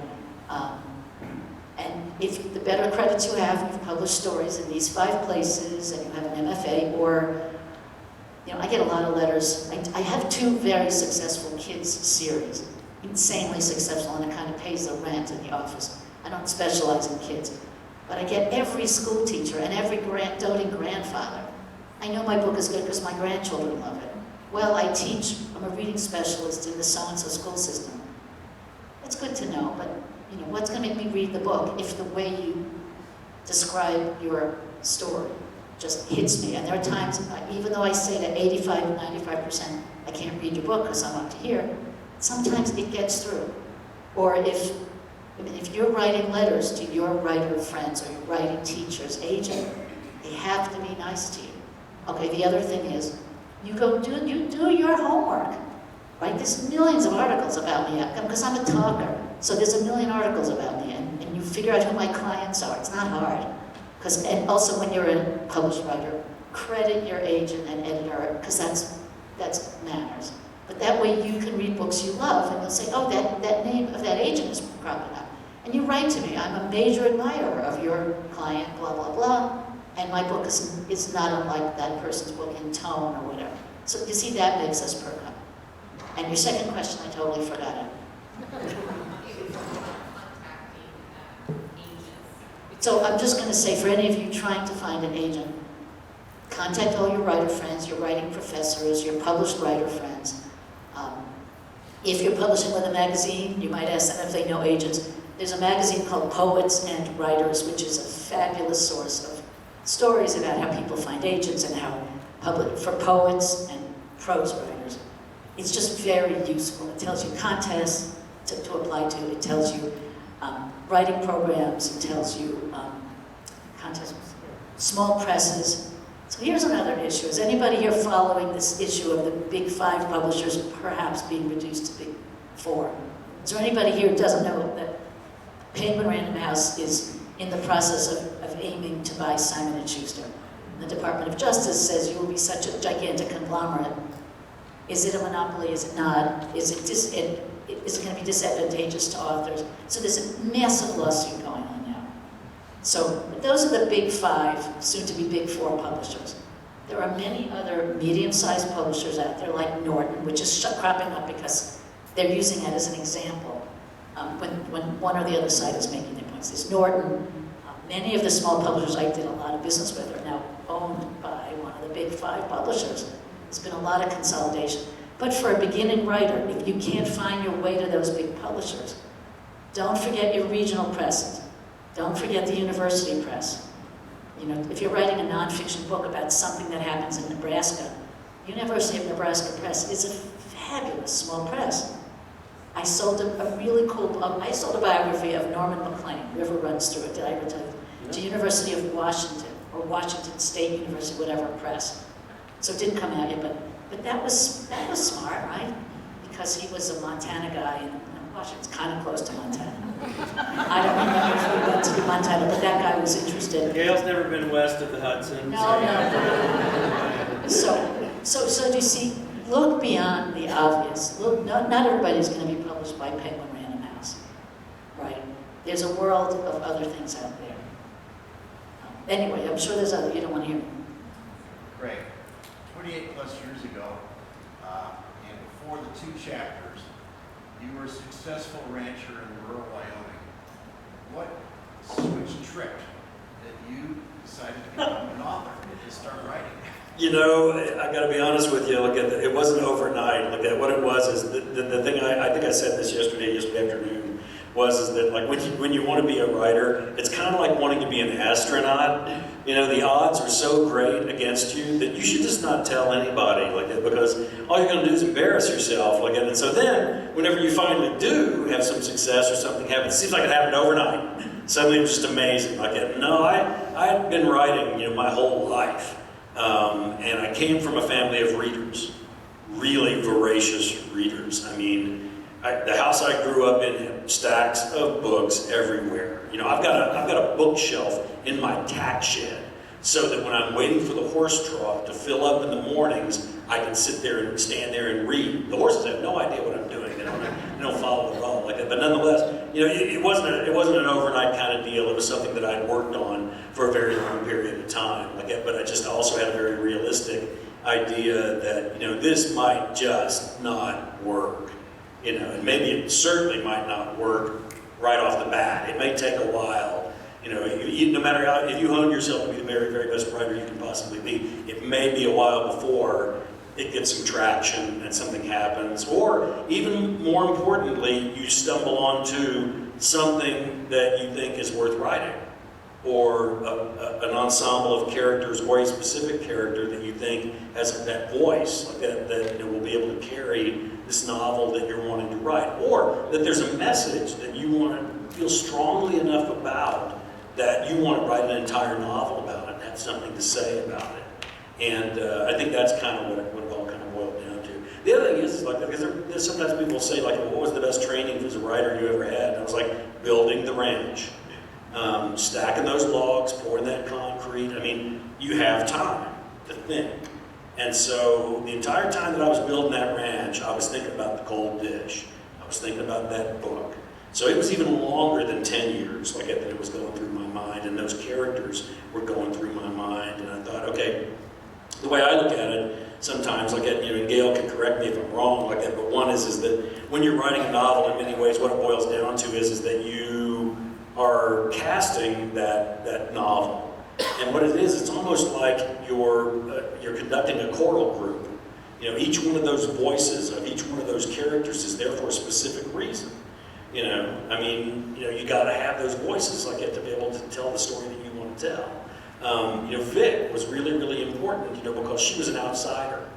And if the better credits you have, you've published stories in these 5 places and you have an MFA, or, I get a lot of letters. I have 2 very successful kids series, insanely successful, and it kind of pays the rent in the office. I don't specialize in kids. But I get every school teacher and every doting grandfather. I know my book is good because my grandchildren love it. Well, I'm a reading specialist in the so-and-so school system. It's good to know, but what's going to make me read the book if the way you describe your story just hits me? And there are times, even though I say to 85, 95%, I can't read your book because I'm up to here, sometimes it gets through. Or if you're writing letters to your writer friends or your writing teacher's agent, they have to be nice to you. Okay, the other thing is, you do your homework, right? There's millions of articles about me, because I'm a talker. So there's a million articles about me, and you figure out who my clients are. It's not hard. And also when you're a published writer, credit your agent and editor, because that's manners. But that way you can read books you love, and you'll say, oh, that name of that agent is cropping up. And you write to me, I'm a major admirer of your client, blah, blah, blah, and my book is not unlike that person's book in tone or whatever. So you see, that makes us perk up. And your second question, I totally forgot it. So I'm just going to say, for any of you trying to find an agent, contact all your writer friends, your writing professors, your published writer friends. If you're publishing with a magazine, you might ask them if they know agents. There's a magazine called Poets and Writers, which is a fabulous source of stories about how people find agents and how for poets and prose writers. It's just very useful. It tells you contests to apply to. It tells you writing programs. It tells you contests, small presses. So here's another issue. Is anybody here following this issue of the big 5 publishers perhaps being reduced to big 4? Is there anybody here who doesn't know that Penguin Random House is in the process of aiming to buy Simon & Schuster. The Department of Justice says you will be such a gigantic conglomerate. Is it a monopoly? Is it not? Is it going to be disadvantageous to authors? So there's a massive lawsuit going on now. So those are the big 5, soon to be big 4 publishers. There are many other medium-sized publishers out there like Norton, which is cropping up because they're using it as an example when one or the other side is making their points. There's Norton. Many of the small publishers I did a lot of business with are now owned by one of the big 5 publishers. There's been a lot of consolidation. But for a beginning writer, if you can't find your way to those big publishers, don't forget your regional presses. Don't forget the university press. You know, if you're writing a nonfiction book about something that happens in Nebraska, University of Nebraska Press is a fabulous small press. I sold a really cool, I sold a biography of Norman McLean, River Runs Through It, did I ever tell you? To University of Washington, or Washington State University, whatever press. So it didn't come out yet, but that was smart, right? Because he was a Montana guy, and Washington's kind of close to Montana. I don't remember if we went to Montana, but that guy was interested. Gail's never been west of the Hudson. No. So do you see, look beyond the obvious. Look, not everybody's going to be published by Penguin Random House, right? There's a world of other things out there. Anyway, I'm sure there's other, you don't want to hear me. Great. 28 plus years ago, and before the 2 chapters, you were a successful rancher in rural Wyoming. What switch tripped that you decided to become an author and start writing? You know, I got to be honest with you. Look, it wasn't overnight. Look, at what it was is the thing. I think I said this yesterday afternoon. Is that like when you want to be a writer, it's kind of like wanting to be an astronaut. You know, the odds are so great against you that you should just not tell anybody like that, because all you're going to do is embarrass yourself like that. And so then, whenever you finally do have some success or something happen, it seems like it happened overnight. Suddenly it was just amazing like that. No, I'd been writing, my whole life. And I came from a family of readers, really voracious readers. I mean, the house I grew up in had stacks of books everywhere. I've got a bookshelf in my tack shed so that when I'm waiting for the horse trough to fill up in the mornings, I can sit there and stand there and read. The horses have no idea what I'm doing. They don't follow the role like that. But nonetheless, it wasn't an overnight kind of deal. It was something that I'd worked on for a very long period of time like that. But I just also had a very realistic idea that this might just not work. And maybe it certainly might not work right off the bat. It may take a while. No matter how, if you hone yourself to be the very, very best writer you can possibly be, it may be a while before it gets some traction and something happens. Or even more importantly, you stumble onto something that you think is worth writing, or an ensemble of characters, or a specific character that you think has that voice, like that will be able to carry this novel that you're wanting to write, or that there's a message that you want to feel strongly enough about that you want to write an entire novel about it and have something to say about it. And I think that's kind of what it all kind of boiled down to. The other thing is like, because there's sometimes people say like, what was the best training as a writer you ever had? And I was like, building the ranch. Stacking those logs, pouring that concrete. I mean, you have time to think. And so the entire time that I was building that ranch, I was thinking about the cold dish. I was thinking about that book. So it was even longer than 10 years like that it was going through my mind, and those characters were going through my mind. And I thought, okay, the way I look at it, sometimes like that, and Gail can correct me if I'm wrong like that, but one is that when you're writing a novel, in many ways, what it boils down to is that you are casting that novel. And what it is, it's almost like you're conducting a choral group. Each one of those voices of each one of those characters is there for a specific reason. You got to have those voices like that to be able to tell the story that you want to tell. Vic was really, really important, because she was an outsider.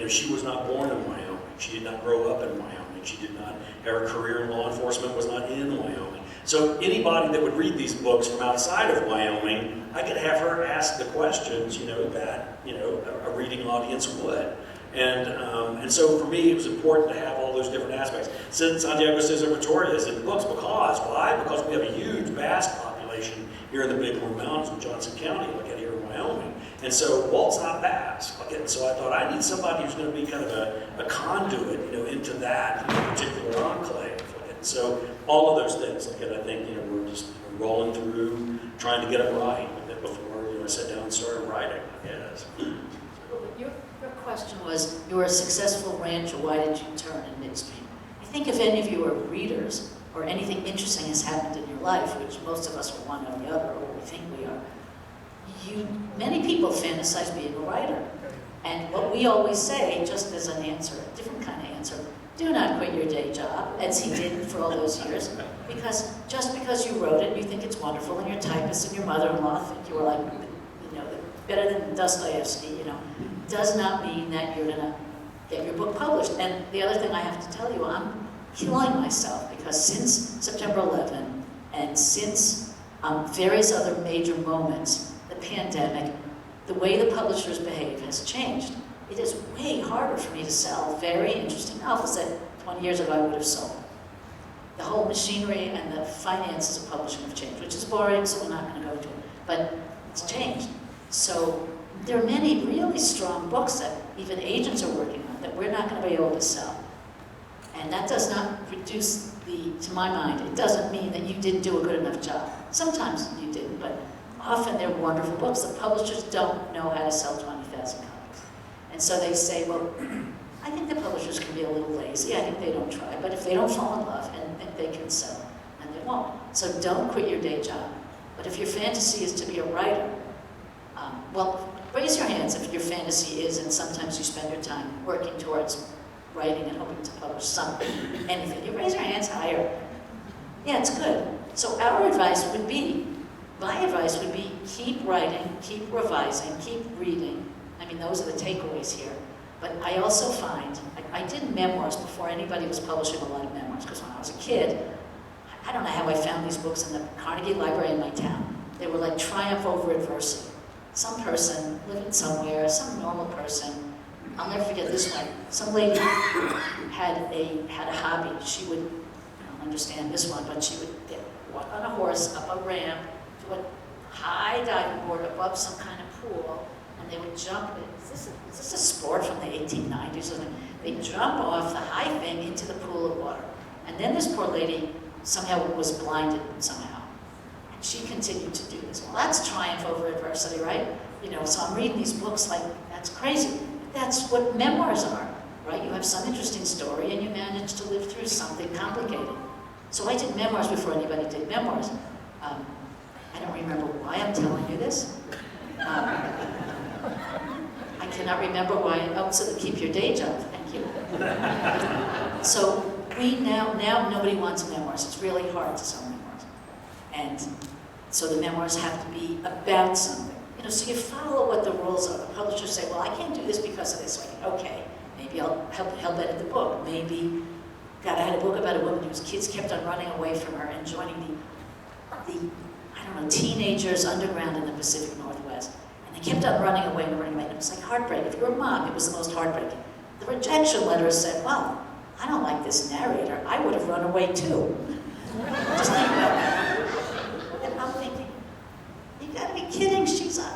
She was not born in Wyoming. She did not grow up in Wyoming. She did not, her career in law enforcement was not in Wyoming. So anybody that would read these books from outside of Wyoming, I could have her ask the questions, that a reading audience would. And so for me, it was important to have all those different aspects. Since Santiago Cesar Vittoria is in the books, why? Because we have a huge, vast population population here in the Big Horn Mountains in Johnson County, like out here in Wyoming. And so Walt's not vast. Like, and so I thought I need somebody who's going to be kind of a conduit, into that particular enclave. Like, and so all of those things, like, and I think, we're just rolling through, trying to get it right before, I sat down and started writing, I guess. Your question was, you were a successful rancher, why did you turn in midstream? I think if any of you are readers, or anything interesting has happened in your life, which most of us are one or the other, or we think we are, many people fantasize being a writer. And what we always say, just as an answer, a different kind of answer, do not quit your day job, as he did for all those years, because just because you wrote it, you think it's wonderful, and your typist and your mother-in-law think you were like, better than Dostoevsky, does not mean that you're gonna get your book published. And the other thing I have to tell you, I'm killing myself, because since September 11, and since various other major moments, the pandemic, the way the publishers behave has changed. It is way harder for me to sell very interesting novels that 20 years ago I would have sold. The whole machinery and the finances of publishing have changed, which is boring, so we're not going to go to it. But it's changed. So there are many really strong books that even agents are working on that we're not going to be able to sell. And that does not reduce to my mind, it doesn't mean that you didn't do a good enough job. Sometimes you didn't, but often they're wonderful books. The publishers don't know how to sell 20,000 copies. And so they say, well, I think the publishers can be a little lazy. I think they don't try. But if they don't fall in love, and they can sell, and they won't. So don't quit your day job. But if your fantasy is to be a writer, well, raise your hands if your fantasy is, and sometimes you spend your time working towards writing and hoping to publish something, anything. You raise your hands higher. Yeah, it's good. So our advice would be, my advice would be, keep writing, keep revising, keep reading. I mean, those are the takeaways here. But I also find, I did memoirs before anybody was publishing a lot of memoirs, because when I was a kid, I don't know how I found these books in the Carnegie Library in my town. They were like triumph over adversity. Some person living somewhere, some normal person, I'll never forget this one. Some lady had a hobby. She would, I don't understand this one, but she would walk on a horse up a ramp to a high diving board above some kind of pool, and they would jump. Is this a sport from the 1890s or something? They jump off the high thing into the pool of water. And then this poor lady somehow was blinded somehow. And she continued to do this. Well, that's triumph over adversity, right? So I'm reading these books like, that's crazy. That's what memoirs are, right? You have some interesting story and you manage to live through something complicated. So I did memoirs before anybody did memoirs. I don't remember why I'm telling you this. I cannot remember why. Oh, so to keep your day job, thank you. So we now nobody wants memoirs. It's really hard to sell memoirs. And so the memoirs have to be about something. So you follow what the rules are. The publishers say, well, I can't do this because of this. So I think, okay, maybe I'll help edit the book. Maybe, God, I had a book about a woman whose kids kept on running away from her and joining the I don't know, teenagers underground in the Pacific Northwest. And they kept on running away and running away. And it was like heartbreak. If you're a mom, it was the most heartbreaking. The rejection letters said, well, I don't like this narrator. I would have run away too. Just think about that. And I'm thinking, you gotta be kidding,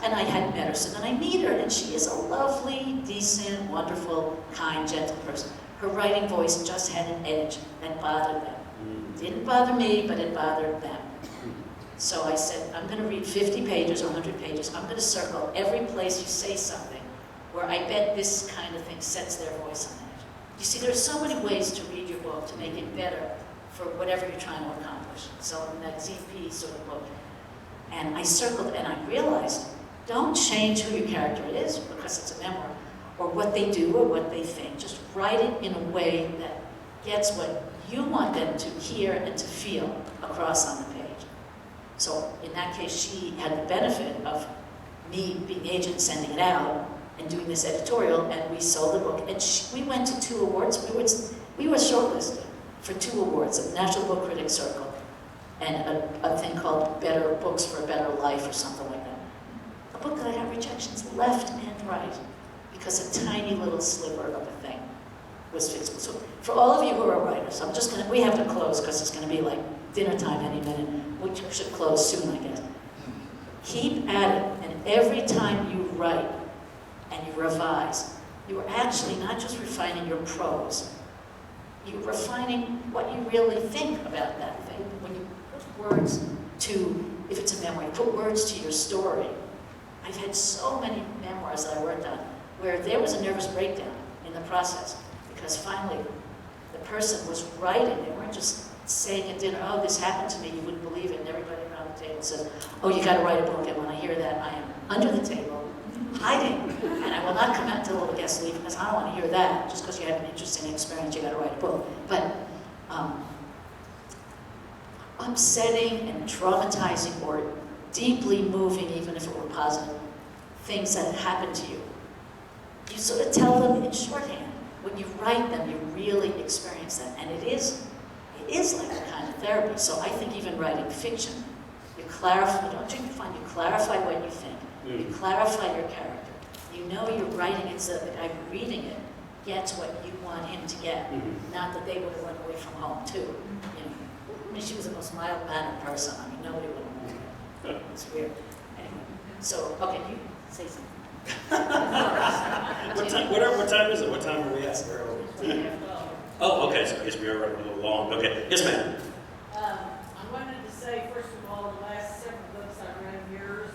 and I hadn't met her, so then I meet her, and she is a lovely, decent, wonderful, kind, gentle person. Her writing voice just had an edge that bothered them. Didn't bother me, but it bothered them. So I said, I'm gonna read 50 pages or 100 pages. I'm gonna circle every place you say something where I bet this kind of thing sets their voice on edge. You see, there's so many ways to read your book to make it better for whatever you're trying to accomplish. So a magazine piece or a book. And I circled and I realized, don't change who your character is because it's a memoir, or what they do or what they think. Just write it in a way that gets what you want them to hear and to feel across on the page. So in that case, she had the benefit of me being the agent, sending it out, and doing this editorial, and we sold the book. And we went to 2 awards. We were shortlisted for 2 awards, the National Book Critics Circle, and a thing called Better Books for a Better Life or something like that. A book that I got rejections left and right because a tiny little sliver of a thing was fixable. So for all of you who are writers, we have to close because it's going to be like dinner time any minute, which should close soon, I guess. Keep at it, and every time you write and you revise, you are actually not just refining your prose, you're refining what you really think about that thing. When you put words to, if it's a memoir, put words to your story. I've had so many memoirs that I worked on where there was a nervous breakdown in the process because finally the person was writing. They weren't just saying at dinner, oh, this happened to me, you wouldn't believe it, and everybody around the table says, oh, you got to write a book, and when I hear that, I am under the table, hiding, and I will not come out until the guests leave because I don't want to hear that. Just because you had an interesting experience, you got to write a book. But upsetting and traumatizing or deeply moving, even if it were positive, things that happened to you, you sort of tell them in shorthand. When you write them, you really experience that, and it is like a kind of therapy. So I think even writing fiction, you clarify, don't you find you clarify what you think, you clarify your character. You know you're writing it so that the guy reading it gets what you want him to get, not that they would have run away from home too. You know, I mean, she was the most mild-mannered person. I mean, nobody would have known her. It's weird. Anyway, so okay, you say something. What time is it? What time are we at? Oh, okay, so I guess we are running a little long. Okay, yes, ma'am. I wanted to say, first of all, the last several books I've read of yours,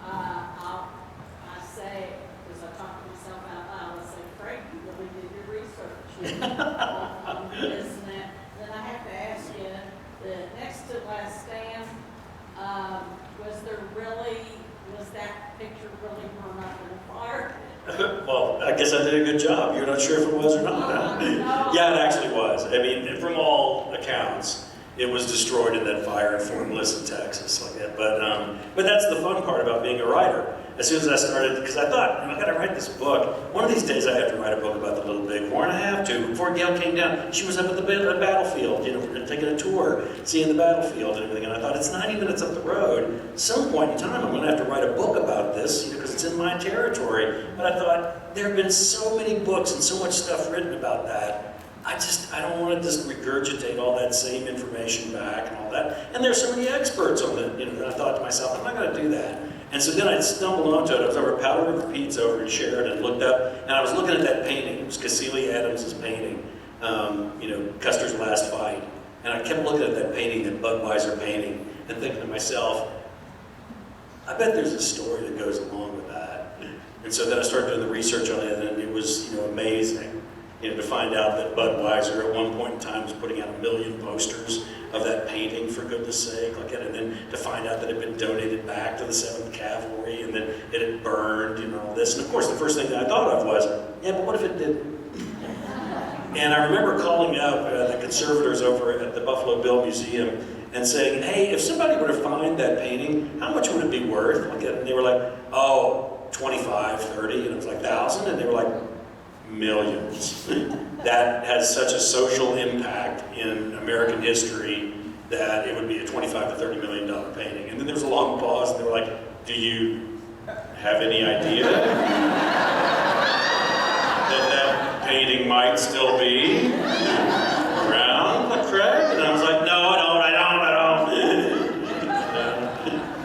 I say, because I talk to myself out loud, I say, Frank, you really did your research on this and that. Then I have to ask you, the next to last stand, was that picture really burned up in a fire? Well, I guess I did a good job. You're not sure if it was or not, huh? No. Yeah, it actually was. I mean, from all accounts, it was destroyed in that fire in Fort Bliss, Texas, like that. But that's the fun part about being a writer. As soon as I started, because I thought, I got to write this book. One of these days, I have to write a book about the Little Bighorn. I have to. Before Gail came down, she was up at the battlefield, you know, taking a tour, seeing the battlefield and everything. And I thought, it's 90 minutes up the road. At some point in time, I'm going to have to write a book about this, you know, because it's in my territory. But I thought, there have been so many books and so much stuff written about that. I don't want to just regurgitate all that same information back and all that. And there's so many experts on it, you know, and I thought to myself, I'm not going to do that. And so then I stumbled onto it. I was over at Powder River Pete's over in Sheridan and looked up, and I was looking at that painting. It was Cassilia Adams' painting, you know, Custer's Last Fight. And I kept looking at that painting, that Budweiser painting, and thinking to myself, I bet there's a story that goes along with that. And so then I started doing the research on it, and it was, you know, amazing. You know, to find out that Budweiser at one point in time was putting out 1 million posters of that painting, for goodness sake, like, and then to find out that it had been donated back to the 7th Cavalry, and then it had burned, you know, all this. And of course, the first thing that I thought of was, yeah, but what if it didn't? And I remember calling up the conservators over at the Buffalo Bill Museum and saying, hey, if somebody were to find that painting, how much would it be worth? Like, and they were like, oh, 25, 30, and it was like 1,000, and they were like, millions. That has such a social impact in American history that it would be a $25 to $30 million painting. And then there was a long pause, and they were like, do you have any idea that painting might still be around, Craig? And I was like, no, I don't.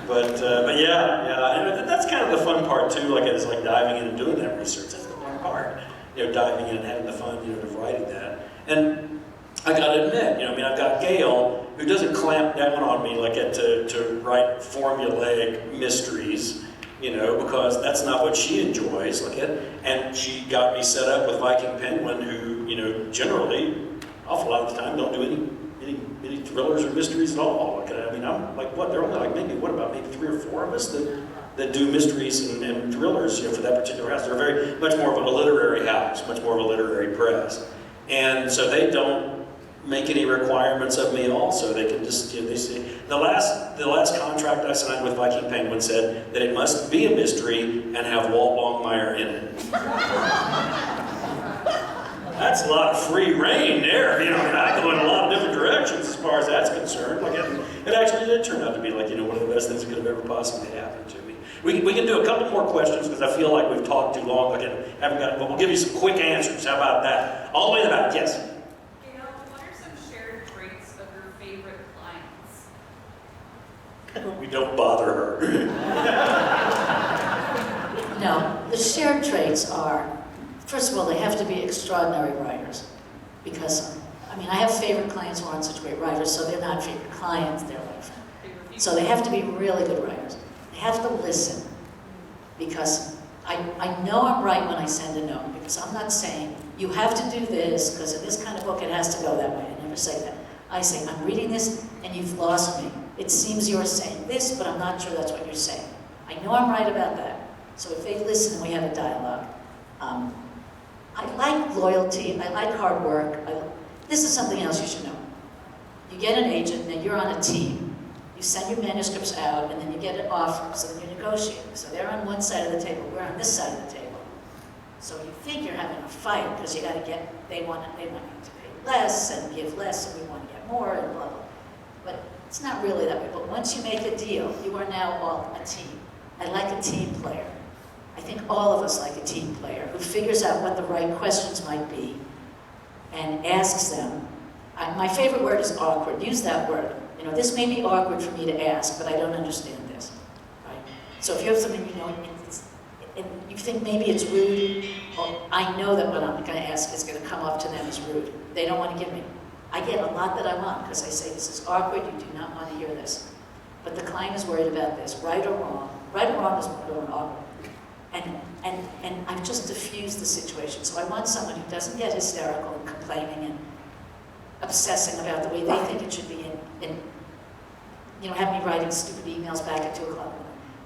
But yeah, and that's kind of the fun part too, like it's like diving in and doing that research. That's the fun part. You know, diving in and having the fun, you know, of writing that. And I gotta admit, you know, I mean, I've got Gail, who doesn't clamp down on me like to write formulaic mysteries, you know, because that's not what she enjoys, like it. And she got me set up with Viking Penguin, who, you know, generally, awful lot of the time, don't do any thrillers or mysteries at all. Like, I mean, I'm like, what? There are only like maybe 3 or 4 of us that do mysteries and thrillers, you know, for that particular house. They're very much more of a literary house, much more of a literary press. And so they don't make any requirements of me also. They can just, you know, they say, the last contract I signed with Viking Penguin said that it must be a mystery and have Walt Longmire in it. That's a lot of free reign there, you know, I go in a lot of different directions as far as that's concerned. Like it actually did turn out to be like, you know, one of the best things that could have ever possibly happened to me. We can do a couple more questions because I feel like we've talked too long. Again, haven't got, but we'll give you some quick answers. How about that? All the way to the back, yes. You know, what are some shared traits of your favorite clients? We don't bother her. No, the shared traits are, first of all, they have to be extraordinary writers. Because, I mean, I have favorite clients who aren't such great writers, so they're not favorite clients, they're like, so they have to be really good writers. They have to listen, because I know I'm right when I send a note, because I'm not saying, you have to do this, because in this kind of book it has to go that way. I never say that. I say, I'm reading this and you've lost me. It seems you're saying this, but I'm not sure that's what you're saying. I know I'm right about that. So if they listen, we have a dialogue. I like loyalty, I like hard work. This is something else you should know. You get an agent and you're on a team. You send your manuscripts out and then you get an offer, so then you negotiate. So they're on one side of the table, we're on this side of the table. So you think you're having a fight because you got to get, they want you to pay less and give less and we want to get more and blah, blah. But it's not really that way. But once you make a deal, you are now all a team. I like a team player. I think all of us like a team player who figures out what the right questions might be and asks them. My favorite word is awkward. Use that word. You know, this may be awkward for me to ask, but I don't understand this. Right? So if you have something you know, and you think maybe it's rude, well, I know that what I'm going to ask is going to come off to them as rude. They don't want to give me. I get a lot that I want because I say, this is awkward, you do not want to hear this. But the client is worried about this, right or wrong. Right or wrong is more than awkward. And I've just diffused the situation. So I want someone who doesn't get hysterical and complaining and obsessing about the way they think it should be and you know, have me writing stupid emails back at 2 o'clock.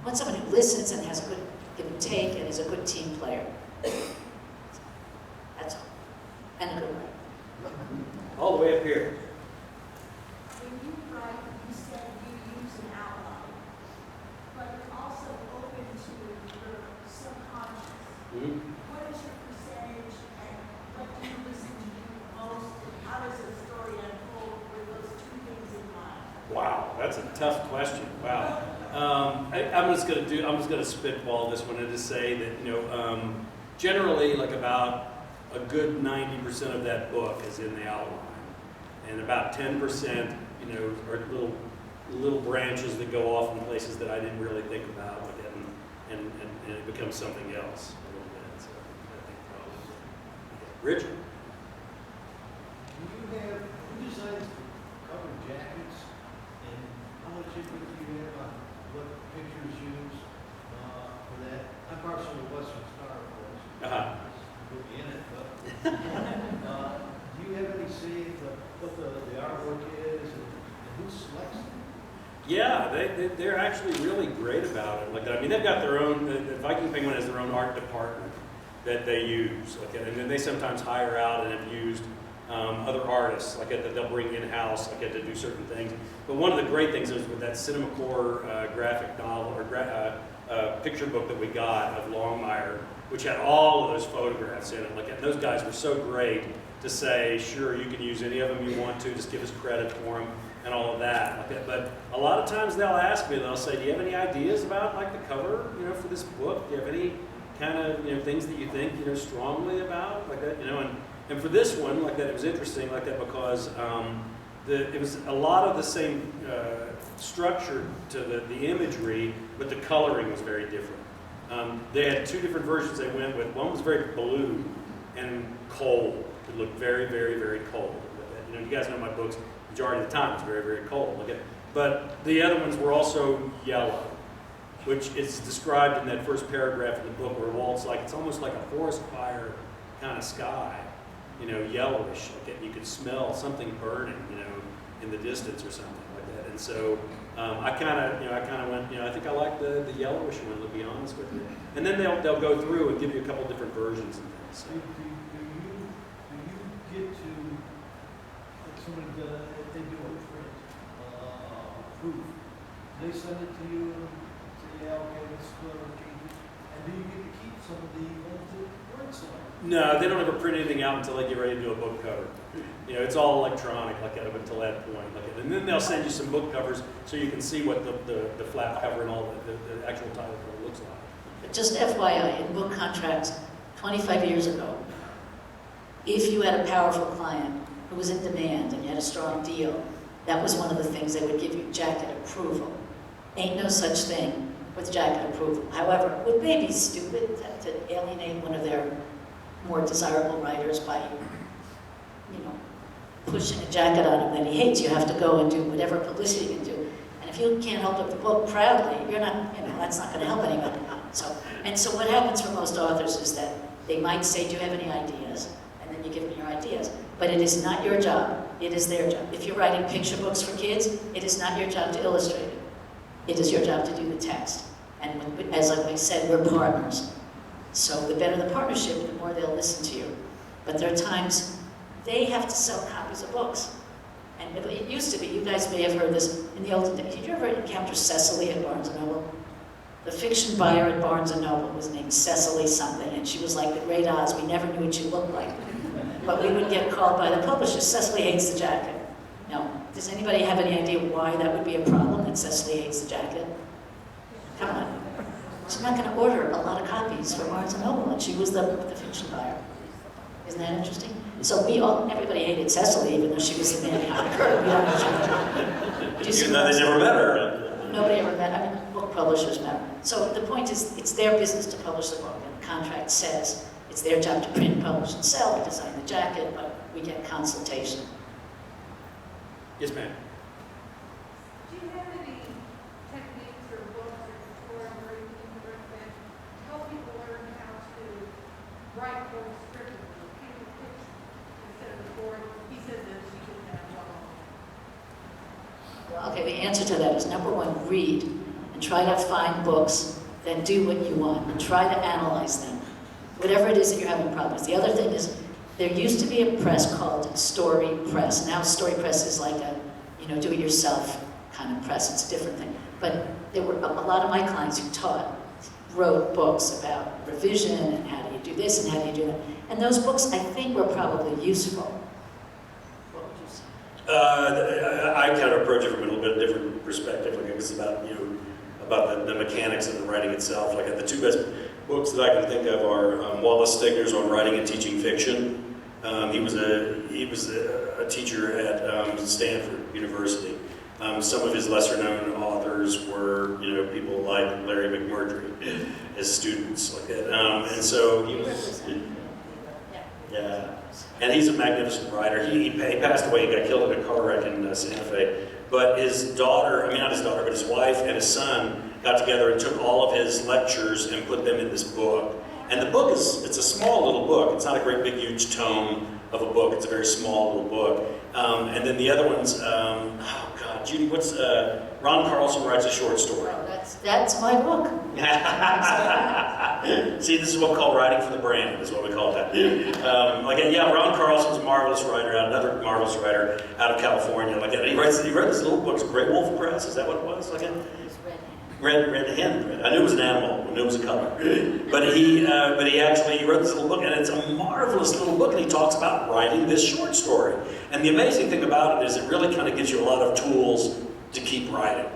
I want someone who listens and has a good give and take and is a good team player. That's all. And a good writer. All the way up here. When you write, you said you use an outline, but you're also open to your subconscious. What is your percentage and what do you listen to most and how does a story unfold with those two things in mind? Wow, that's a tough question. Wow. I'm just gonna spitball this one and just say that, you know, generally like about a good 90% of that book is in the outline, and about 10%, you know, are little branches that go off in places that I didn't really think about, like that, and it becomes something else a little bit. So I think probably. Richard. Who designs cover jackets, and how much input do you have on what pictures used for that? I'm partial to Western Star, of course. Put me in it, but do you have any say in what the artwork is and who selects them? Yeah, they're actually really great about it. Like, I mean, they've got their own. The Viking Penguin has their own art department that they use, and then they sometimes hire out and have used other artists, like that they'll bring in-house, like to do certain things. But one of the great things is with that CinemaCore graphic novel or picture book that we got of Longmire, which had all of those photographs in it. Like, and those guys were so great to say, sure, you can use any of them you want to, just give us credit for them and all of that. Like that. But a lot of times they'll ask me, they'll say, do you have any ideas about like the cover, you know, for this book? Do you have any kind of, you know, things that you think, you know, strongly about, like that, you know? And for this one, like that, it was interesting, like that, because it was a lot of the same structure to the imagery, but the coloring was very different. They had two different versions they went with. One was very blue and cold. It looked very, very, very cold. You know, you guys know my books, majority of the time it's very, very cold. Okay? But the other ones were also yellow, which is described in that first paragraph of the book where Walt's like, it's almost like a forest fire kind of sky, you know, yellowish. Like you could smell something burning, you know, in the distance or something like that. And so I kind of went, you know, I think I like the yellowish one, to be honest with you. And then they'll go through and give you a couple different versions and things. So. Do you get to, like someone, if they do a print, proof, they send it to you and say, yeah, okay, let's split our changes, and do you get to keep some of the ones that weren't selected? No, they don't ever print anything out until they get ready to do a book cover. You know, it's all electronic, like up until that point. And then they'll send you some book covers so you can see what the flap cover and all the actual title cover looks like. But just FYI, in book contracts, 25 years ago, if you had a powerful client who was in demand and you had a strong deal, that was one of the things they would give you, jacket approval. Ain't no such thing with jacket approval. However, it may be stupid to alienate one of their more desirable writers by, you know, pushing a jacket on him that he hates. You have to go and do whatever publicity you can do. And if you can't hold up the book proudly, you're not, you know, that's not going to help anybody. So what happens for most authors is that they might say, do you have any ideas? And then you give them your ideas. But it is not your job. It is their job. If you're writing picture books for kids, it is not your job to illustrate it. It is your job to do the text. And as I said, we're partners. So the better the partnership, the more they'll listen to you. But there are times they have to sell copies of books. And it used to be, you guys may have heard this, in the olden days, did you ever encounter Cecily at Barnes & Noble? The fiction buyer at Barnes & Noble was named Cecily something, and she was like the Great Oz. We never knew what she looked like. But we would get called by the publisher, Cecily hates the jacket. Now, does anybody have any idea why that would be a problem, that Cecily hates the jacket? Come on. She's not going to order a lot of copies for Barnes & Noble, and she was the fiction buyer. Isn't that interesting? So everybody hated Cecily, even though she was the man behind the curtain. Even though they never met her. Nobody ever met, I mean, book publishers met her. So the point is, it's their business to publish the book, and the contract says it's their job to print, publish, and sell, design the jacket, but we get consultation. Yes, ma'am. Do you have any techniques or books or tutorials or anything to recommend to help people learn how to write more descriptively, or paint a picture instead of the board? He said that she didn't have one. Okay, the answer to that is, number one, read, and try to find books that do what you want, and try to analyze them, whatever it is that you're having problems. The other thing is, there used to be a press called Story Press. Now Story Press is like a, you know, do-it-yourself kind of press. It's a different thing. But there were a lot of my clients who wrote books about revision and how do you do this and how do you do that. And those books, I think, were probably useful. What would you say? I kind of approach it from a little bit different perspective. Like it's about about the mechanics of the writing itself. Like the two best books that I can think of are Wallace Stigner's on writing and teaching fiction. He was a teacher at Stanford University. Some of his lesser-known authors were, people like Larry McMurtry as students, like that. And so he was, yeah. And he's a magnificent writer. He passed away. He got killed in a car wreck in Santa Fe. But his daughter, not his daughter, but his wife and his son got together and took all of his lectures and put them in this book. And the book it's a small little book. It's not a great big huge tome of a book. It's a very small little book. And then the other ones, Judy, Ron Carlson writes a short story. That's my book. See, this is what we call writing for the brand, is what we call that. Ron Carlson's a marvelous writer, another marvelous writer out of California. He wrote this little book, Great Wolf Press, is that what it was? Red hen. I knew it was an animal. I knew it was a color. But he wrote this little book, and it's a marvelous little book, and he talks about writing this short story. And the amazing thing about it is it really kind of gives you a lot of tools to keep writing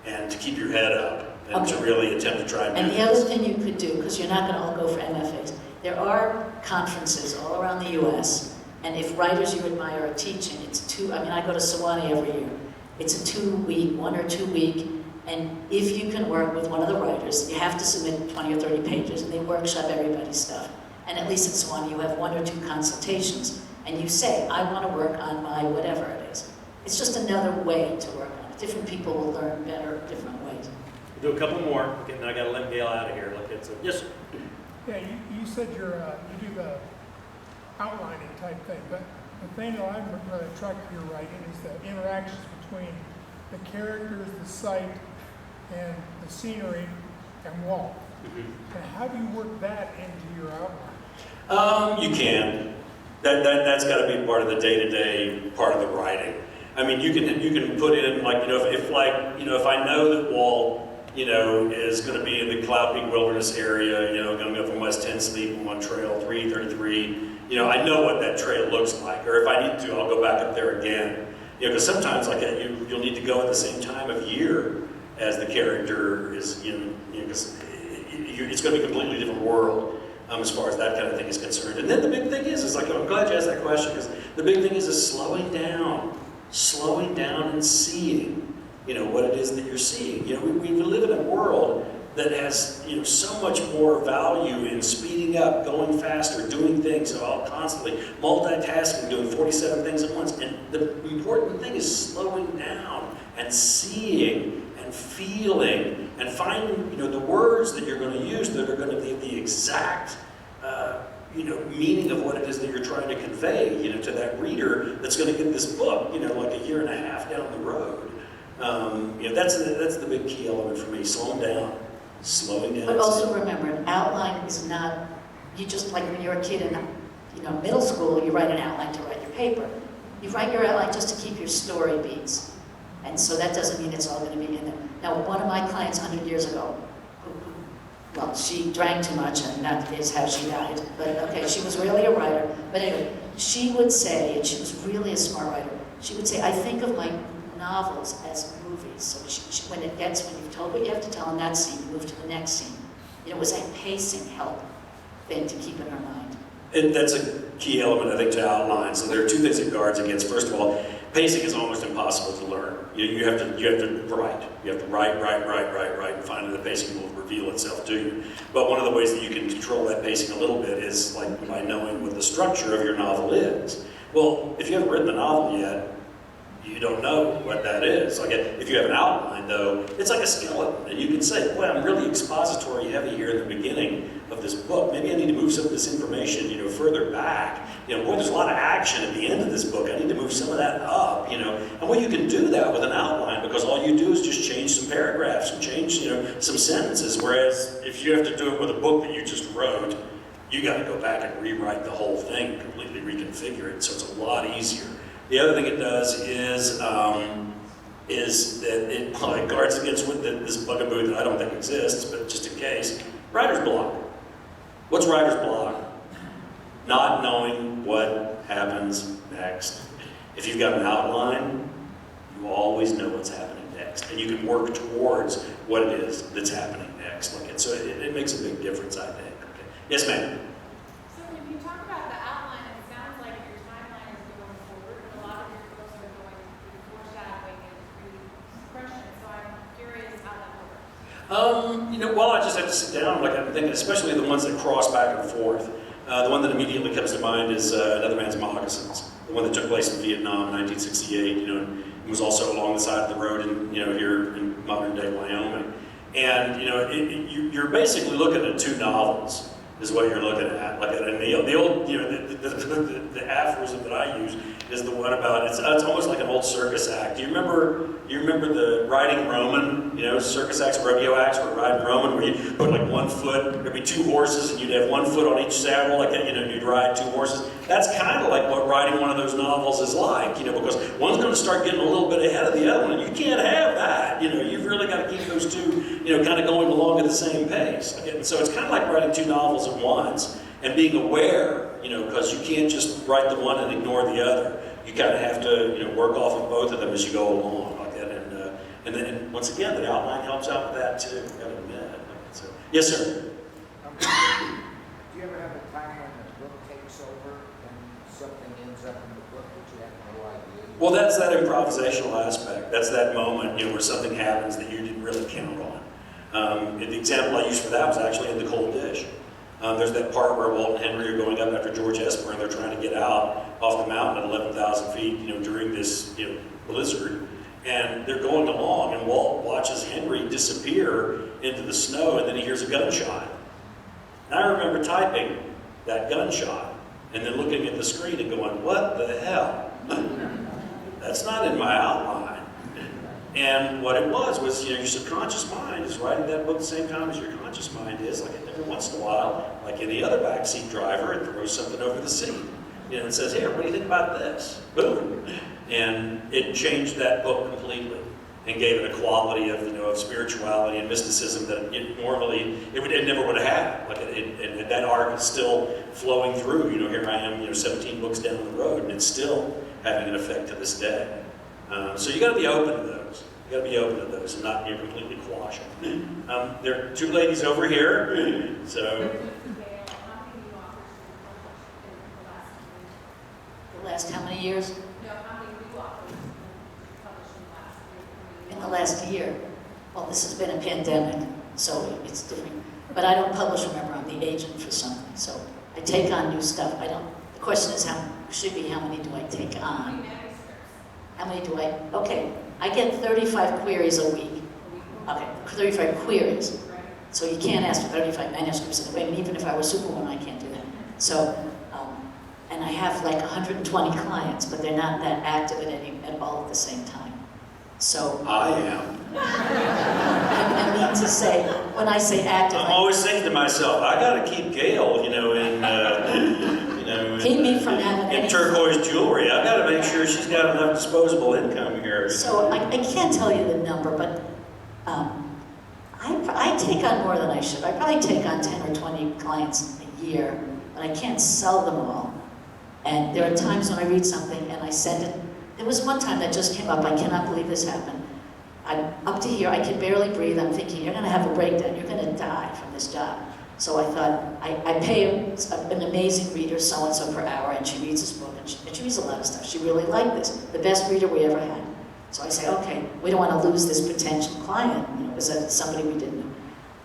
and to keep your head up and to really attempt to try and the other thing you could do, because you're not going to all go for MFAs, there are conferences all around the U.S., and if writers you admire are teaching, I go to Sewanee every year. It's a 1 or 2 week, and if you can work with one of the writers, you have to submit 20 or 30 pages, and they workshop everybody's stuff. And at least at Sewanee, you have 1 or 2 consultations, and you say, I want to work on my whatever it is. It's just another way to work on it. Different people will learn better different ways. We'll do a couple more. Okay, then I got to let Gail out of here. Yes, sir. Yeah, you said you do the outlining type thing, but the thing that I'm really attracted to your writing is the interactions between the characters, the site, and the scenery and Walt. Mm-hmm. And how do you work that into your outline? You can. That's got to be part of the day-to-day part of the writing. You can put in if I know that Walt is going to be in the Cloud Peak Wilderness area, going up from West 10th Street on Trail 333. I know what that trail looks like, or if I need to, I'll go back up there again. Because sometimes you'll need to go at the same time of year as the character is, because it's going to be a completely different world as far as that kind of thing is concerned. And then the big thing is I'm glad you asked that question, because the big thing is slowing down and seeing. what it is that you're seeing. We live in a world that has, so much more value in speeding up, going faster, doing things all constantly, multitasking, doing 47 things at once. And the important thing is slowing down and seeing and feeling and finding, the words that you're going to use that are going to be the exact, meaning of what it is that you're trying to convey, to that reader that's going to get this book, like a year and a half down the road. That's the big key element for me, slowing down. But also remember, an outline is not, you just like when you're a kid in middle school, you write an outline to write your paper. You write your outline just to keep your story beats. And so that doesn't mean it's all going to be in there. Now, one of my clients 100 years ago, well, she drank too much, and that is how she died. But okay, she was really a writer. But anyway, she would say, and she was really a smart writer, she would say, I think of my novels as movies. So when you've told what you have to tell in that scene, you move to the next scene. It was a pacing help thing to keep in her mind. And that's a key element, I think, to outline. So there are two things it guards against. First of all, pacing is almost impossible to learn. You have to write. You have to write, and finally the pacing will reveal itself to you. But one of the ways that you can control that pacing a little bit is like by knowing what the structure of your novel is. Well, if you haven't written the novel yet, you don't know what that is. Like if you have an outline, though, it's like a skeleton, and you can say, "Boy, I'm really expository heavy here in the beginning of this book. Maybe I need to move some of this information, further back. Boy, there's a lot of action at the end of this book. I need to move some of that up, And well, you can do that with an outline because all you do is just change some paragraphs and change, some sentences. Whereas if you have to do it with a book that you just wrote, you got to go back and rewrite the whole thing, completely reconfigure it. So it's a lot easier. The other thing it does is that it guards against this bugaboo that I don't think exists, but just in case, writer's block. What's writer's block? Not knowing what happens next. If you've got an outline, you always know what's happening next, and you can work towards what it is that's happening next. So it makes a big difference, I think. Okay. Yes, ma'am. So when you talk about the outline, it sounds like your timeline is going forward, and a lot of your books are going through foreshadowing and through suppression. So I'm curious how that works. Well, I just have to sit down. Like I'm thinking, especially the ones that cross back and forth. The one that immediately comes to mind is Another Man's Moccasins, the one that took place in Vietnam in 1968. And it was also along the side of the road in here in modern day Wyoming. And you're basically looking at two novels. Is what you're looking at. Like and the old, the aphorism that I use is the one about it's almost like an old circus act. Do you remember the riding Roman, circus acts, rodeo acts where riding Roman, where you put like one foot, there'd be two horses, and you'd have one foot on each saddle, like that, you'd ride two horses. That's kind of like what writing one of those novels is like, because one's going to start getting a little bit ahead of the other one, and you can't have that. You've really got to keep those two, kind of going along at the same pace. Okay? So it's kind of like writing two novels at once and being aware, because you can't just write the one and ignore the other. You kind of have to, work off of both of them as you go along, like that. And then once again, the outline helps out with that too. I've got to admit. So, yes, sir. Do you ever have a time when the book takes over and something ends up in the book that you have no idea? Well, that's that improvisational aspect. That's that moment, where something happens that you didn't really count on. The example I used for that was actually in The Cold Dish. There's that part where Walt and Henry are going up after George Esper, and they're trying to get out off the mountain at 11,000 feet, during this, blizzard. And they're going along, and Walt watches Henry disappear into the snow, and then he hears a gunshot. And I remember typing that gunshot, and then looking at the screen and going, what the hell? That's not in my outline. And what it was your subconscious mind is writing that book at the same time as your conscious mind is. Like every once in a while, like any other backseat driver, it throws something over the seat. And says, here, what do you think about this? Boom. And it changed that book completely and gave it a quality of spirituality and mysticism that it normally, it never would have had. Like and that arc is still flowing through. Here I am, 17 books down the road, and it's still having an effect to this day. So you got to be open to those. You got to be open to those and not completely quash them. There are two ladies over here. So. The last how many years? No, how many new authors published in the last 3 In the last year. Well, this has been a pandemic, so it's different. But I don't publish, remember, I'm the agent for something. So I take on new stuff. The question is how many do I take on? How many do I, okay, I get 35 queries a week. Okay, 35 queries. So you can't ask for 35 manuscripts in a week, and even if I were Superwoman, I can't do that. So, and I have like 120 clients, but they're not that active at all at the same time. So, I am. I mean to say, when I say active, I'm always thinking to myself, I gotta keep Gail, keep me from having in any. turquoise jewelry. I gotta make sure she's got enough disposable income here. So I can't tell you the number, but I take on more than I should. I probably take on 10 or 20 clients a year, but I can't sell them all. And there are times when I read something and I send it. There was one time that just came up. I cannot believe this happened. I'm up to here. I can barely breathe. I'm thinking, you're going to have a breakdown. You're going to die from this job. So I thought, I pay an amazing reader so-and-so per hour, and she reads this book, and she reads a lot of stuff. She really liked this. The best reader we ever had. So I say, okay, we don't want to lose this potential client, because that's somebody we didn't know.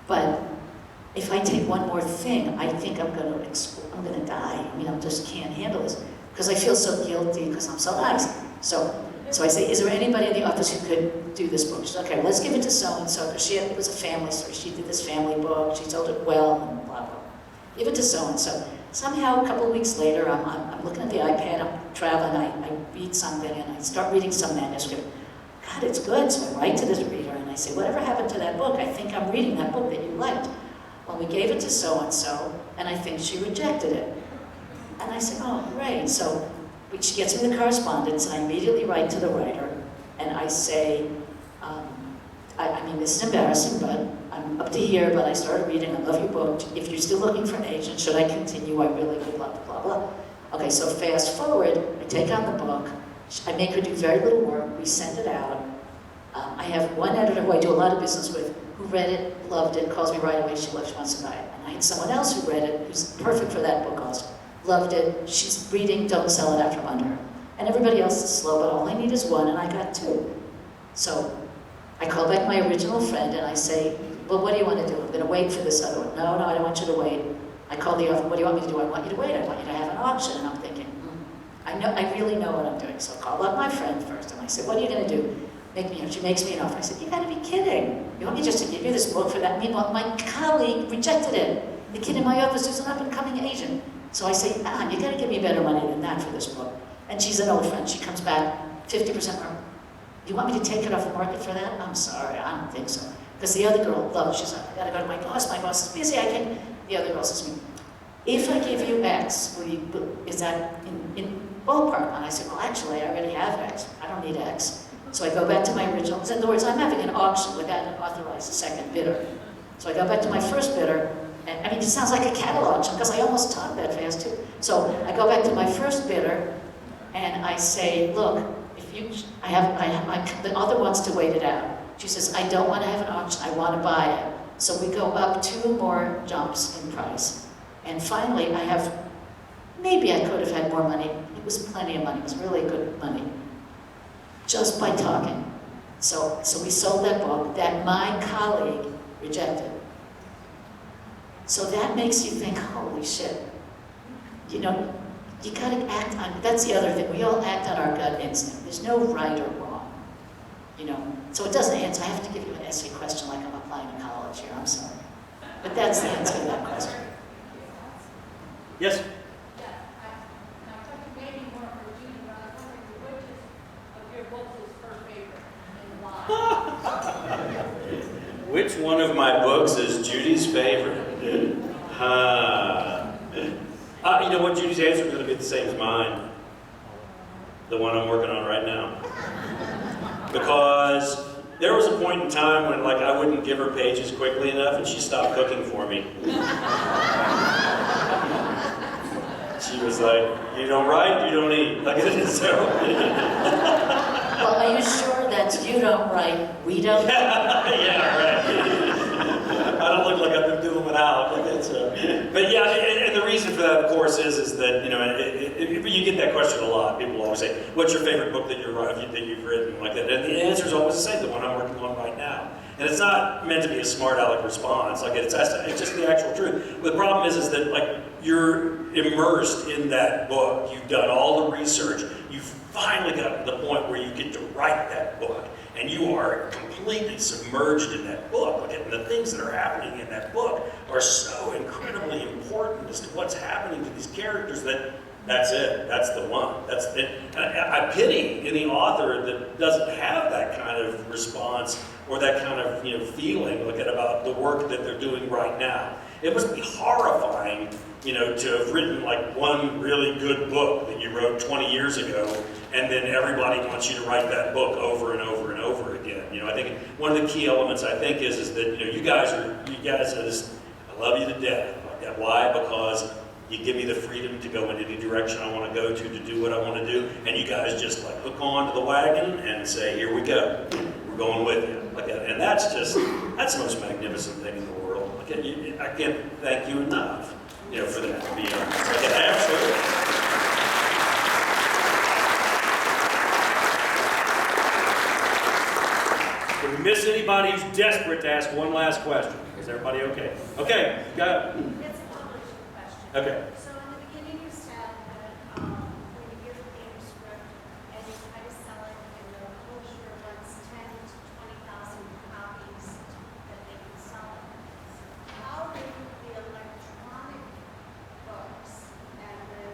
But if I take one more thing, I think I'm going to die. I mean, I just can't handle this. Because I feel so guilty, because I'm so nice. So I say, is there anybody in the office who could do this book? She said, okay, let's give it to so-and-so, because it was a family story. She did this family book, she told it well, and blah, blah. Give it to so-and-so. Somehow, a couple of weeks later, I'm looking at the iPad, I'm traveling, I read something, and I start reading some manuscript. God, it's good, so I write to this reader, and I say, whatever happened to that book? I think I'm reading that book that you liked. Well, we gave it to so-and-so, and I think she rejected it. And I said, oh, great. So she gets me the correspondence, and I immediately write to the writer, and I say, I mean, this is embarrassing, but I'm up to here, but I started reading, I love your book. If you're still looking for an agent, should I continue? I really would love, blah, blah. Okay, so fast forward, I take on the book, I make her do very little work, we send it out. I have one editor who I do a lot of business with, who read it, loved it, calls me right away, she wants to buy it. And I had someone else who read it, who's perfect for that book also. Loved it, she's reading, don't sell it out from under her. And everybody else is slow, but all I need is one, and I got two. So I call back my original friend, and I say, well, what do you want to do? I'm going to wait for this other one. No, I don't want you to wait. I call the office, what do you want me to do? I want you to wait, I want you to have an auction. And I'm thinking, I really know what I'm doing. So I call up my friend first, and I say, what are you going to do? She makes me an offer. I said, you got to be kidding. You want me just to give you this book for that? Meanwhile, my colleague rejected it. The kid in my office who's an up-and-coming agent. So I say, you got to give me better money than that for this book. And she's an old friend. She comes back, 50% more. You want me to take it off the market for that? I'm sorry, I don't think so. Because the other girl loves, she's like, I got to go to my boss is busy, I can't. The other girl says to me, if I give you X, is that in ballpark? And I said, well, actually, I already have X. I don't need X. So I go back to my original. In other words, I'm having an auction without an authorized second bidder. So I go back to my first bidder, and I mean, it sounds like a cattle auction, because I almost talk that fast too. So I go back to my first bidder, and I say, look, I have the other wants to wait it out. She says, I don't want to have an auction, I want to buy it. So we go up 2 more jumps in price. And finally, maybe I could have had more money. It was plenty of money, it was really good money. Just by talking. So we sold that book that my colleague rejected. So that makes you think, holy shit. You know, you gotta act on, that's the other thing, we all act on our gut instinct. There's no right or wrong, you know. So it doesn't answer, I have to give you an essay question like I'm applying to college here, I'm sorry. But that's the answer to that question. Yes? Which one of my books is Judy's favorite? You know what, Judy's answer is going to be the same as mine. The one I'm working on right now. Because there was a point in time when I wouldn't give her pages quickly enough and she stopped cooking for me. She was like, you don't write, you don't eat. Well, are you sure that's you don't write, we don't? Yeah, right. I don't look like I've been doing without. Like it's, but yeah, and the reason for that, of course, is that you get that question a lot. People always say, "What's your favorite book that you've written?" Like that, and the answer is always the same: the one I'm working on right now. And it's not meant to be a smart aleck response. Like it's just the actual truth. But the problem is that like you're immersed in that book. You've done all the research. You've finally gotten to the point where you get to write that book. And you are completely submerged in that book. And the things that are happening in that book are so incredibly important as to what's happening to these characters that's it. That's the one. That's it. And I pity any author that doesn't have that kind of response or that kind of feeling about the work that they're doing right now. It must be horrifying, to have written like one really good book that you wrote 20 years ago, and then everybody wants you to write that book over and over and over again. I think one of the key elements is that you guys I love you to death. Why? Because you give me the freedom to go in any direction I want to go to do what I want to do, and you guys just like hook on to the wagon and say, "Here we go, we're going with you." And that's the most magnificent thing in the world. I can't thank you enough, for that. To be honest, absolutely. Did we miss anybody who's desperate to ask one last question? Is everybody okay? Okay, go ahead. It's a publishing question. Okay. So in the beginning you said that when you give a manuscript and you try to sell it and the publisher wants 10 to 20,000 copies that they can sell it. How do the electronic books and the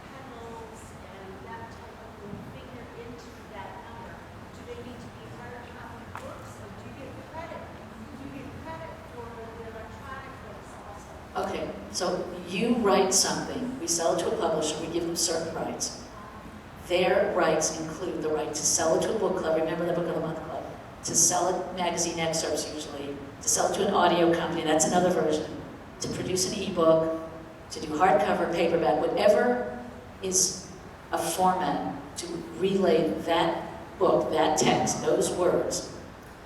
Kindles and that type of thing figure into that number? Do they need to be hard copy books, or do you get credit? Do you get credit for the electronic books also? Okay, so you write something, we sell it to a publisher, we give them certain rights. Their rights include the right to sell it to a book club, remember the Book of the Month Club, to sell it magazine excerpts usually, to sell it to an audio company, that's another version, to produce an ebook, to do hardcover, paperback, whatever is a format to relay that book, that text, those words,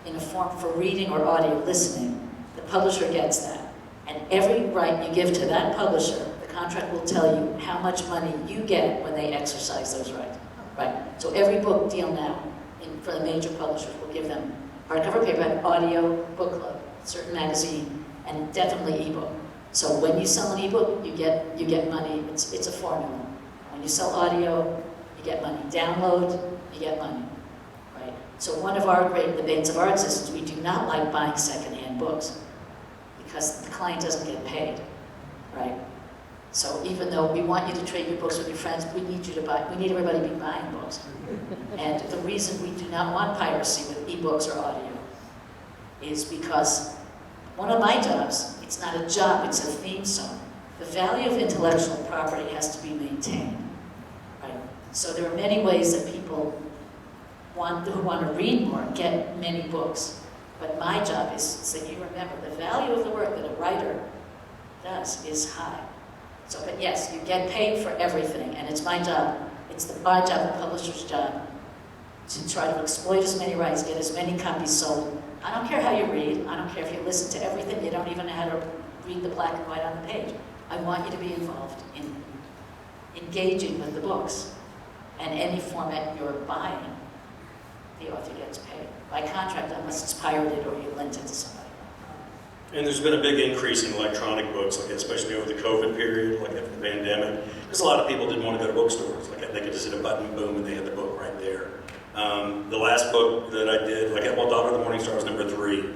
in a form for reading or audio listening, the publisher gets that. And every right you give to that publisher, the contract will tell you how much money you get when they exercise those rights. Right? So every book deal now, for the major publishers, will give them hardcover, paperback, audio, book club, certain magazine, and definitely ebook. So when you sell an ebook, you get money. It's a formula. When you sell audio, you get money. Download, you get money. Right? So one of our great debates of our existence, we do not like buying secondhand books because the client doesn't get paid, right? So even though we want you to trade your books with your friends, we need everybody to be buying books. And the reason we do not want piracy with ebooks or audio is because one of my jobs, it's not a job, it's a theme song. The value of intellectual property has to be maintained, right? So there are many ways that people who want to read more get many books. But my job is that you remember the value of the work that a writer does is high. So, but yes, you get paid for everything, and it's my job, my job, the publisher's job, to try to exploit as many rights, get as many copies sold. I don't care how you read, I don't care if you listen to everything, you don't even know how to read the black and white on the page. I want you to be involved in engaging with the books, and any format you're buying, the author gets paid. By contract, unless it's pirated or you lent it to somebody. And there's been a big increase in electronic books, like especially over the COVID period, like after the pandemic, because a lot of people didn't want to go to bookstores. Like they could just hit a button, boom, and they had the book right there. The last book that I did, like Daughter of the Morning Star, was number 3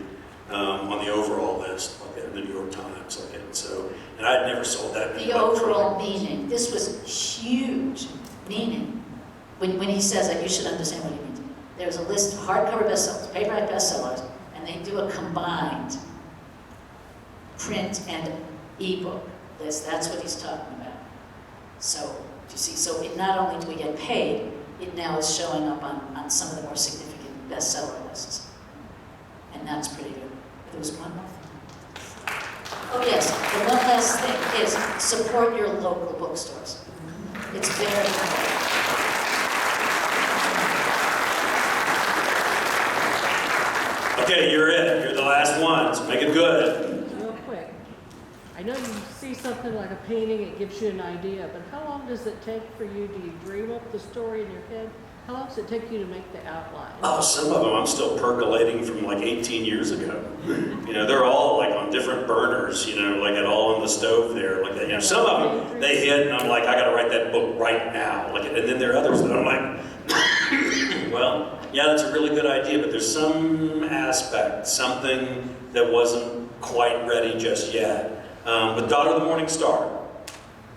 on the overall list, like in the New York Times. And I had never sold that many. The overall meaning, this was huge meaning. When he says that, you should understand what he means. There's a list of hardcover bestsellers, paperback bestsellers, and they do a combined print and ebook list. That's what he's talking about. So, you see, so it not only do we get paid, it now is showing up on some of the more significant bestseller lists. And that's pretty good. There was one more thing. Oh yes, the one last thing is support your local bookstores. It's very important. Okay, you're it. You're the the last one, so make it good. Real quick, I know you see something like a painting, it gives you an idea, but how long does it take for you, do you dream up the story in your head? How long does it take you to make the outline? Oh, some of them I'm still percolating from like 18 years ago. You know, they're all like on different burners, you know, like it all on the stove there. Like that. You know, some of them, they hit and I'm like, I gotta write that book right now. Like, and then there are others that I'm like, well, yeah, that's a really good idea, but there's some aspect, something that wasn't quite ready just yet. But Daughter of the Morning Star,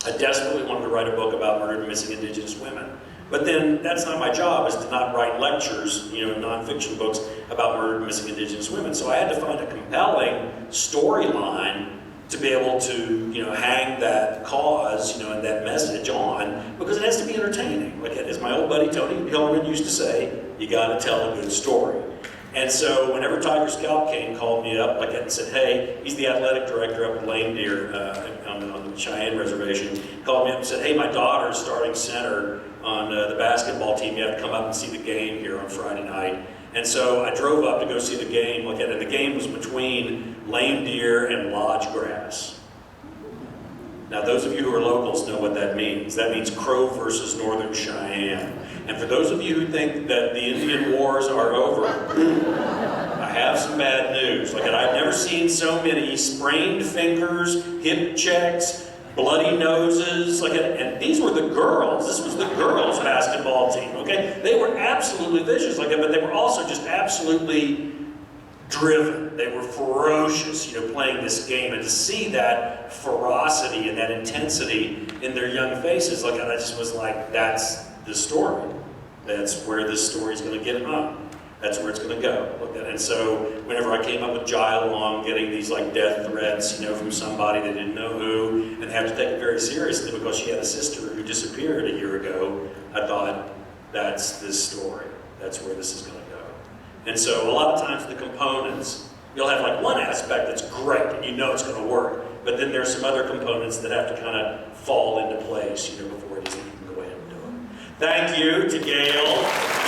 I desperately wanted to write a book about murdered and missing Indigenous women. But then that's not my job, is to not write lectures, you know, nonfiction books about murdered and missing Indigenous women. So I had to find a compelling storyline to be able to, you know, hang that cause, you know, and that message on, because it has to be entertaining. Like, as my old buddy Tony Hillerman used to say, you gotta tell a good story. And so whenever Tiger Scout King called me up like that and said, hey, he's the athletic director up at Lame Deer on the Cheyenne Reservation, called me up and said, hey, my daughter's starting center on the basketball team. You have to come up and see the game here on Friday night. And so I drove up to go see the game. Like, and the game was between Lame Deer and Lodge Grass. Now, those of you who are locals know what that means. That means Crow versus Northern Cheyenne. And for those of you who think that the Indian Wars are over, I have some bad news. Like, I've never seen so many sprained fingers, hip checks, bloody noses, like, and these were the girls. This was the girls' basketball team, okay? They were absolutely vicious, like, but they were also just absolutely driven. They were ferocious, you know, playing this game, and to see that ferocity and that intensity in their young faces, like, I just was like, that's the story. That's where this story's going to get hung. That's where it's going to go. And so whenever I came up with GAIL along, getting these like death threats, you know, from somebody they didn't know who, and they have to take it very seriously because she had a sister who disappeared a year ago, I thought, that's this story. That's where this is going to go. And so a lot of times the components, you'll have like one aspect that's great and you know it's going to work, but then there's some other components that have to kind of fall into place, you know, before it is that you can go ahead and do it. Thank you to GAIL.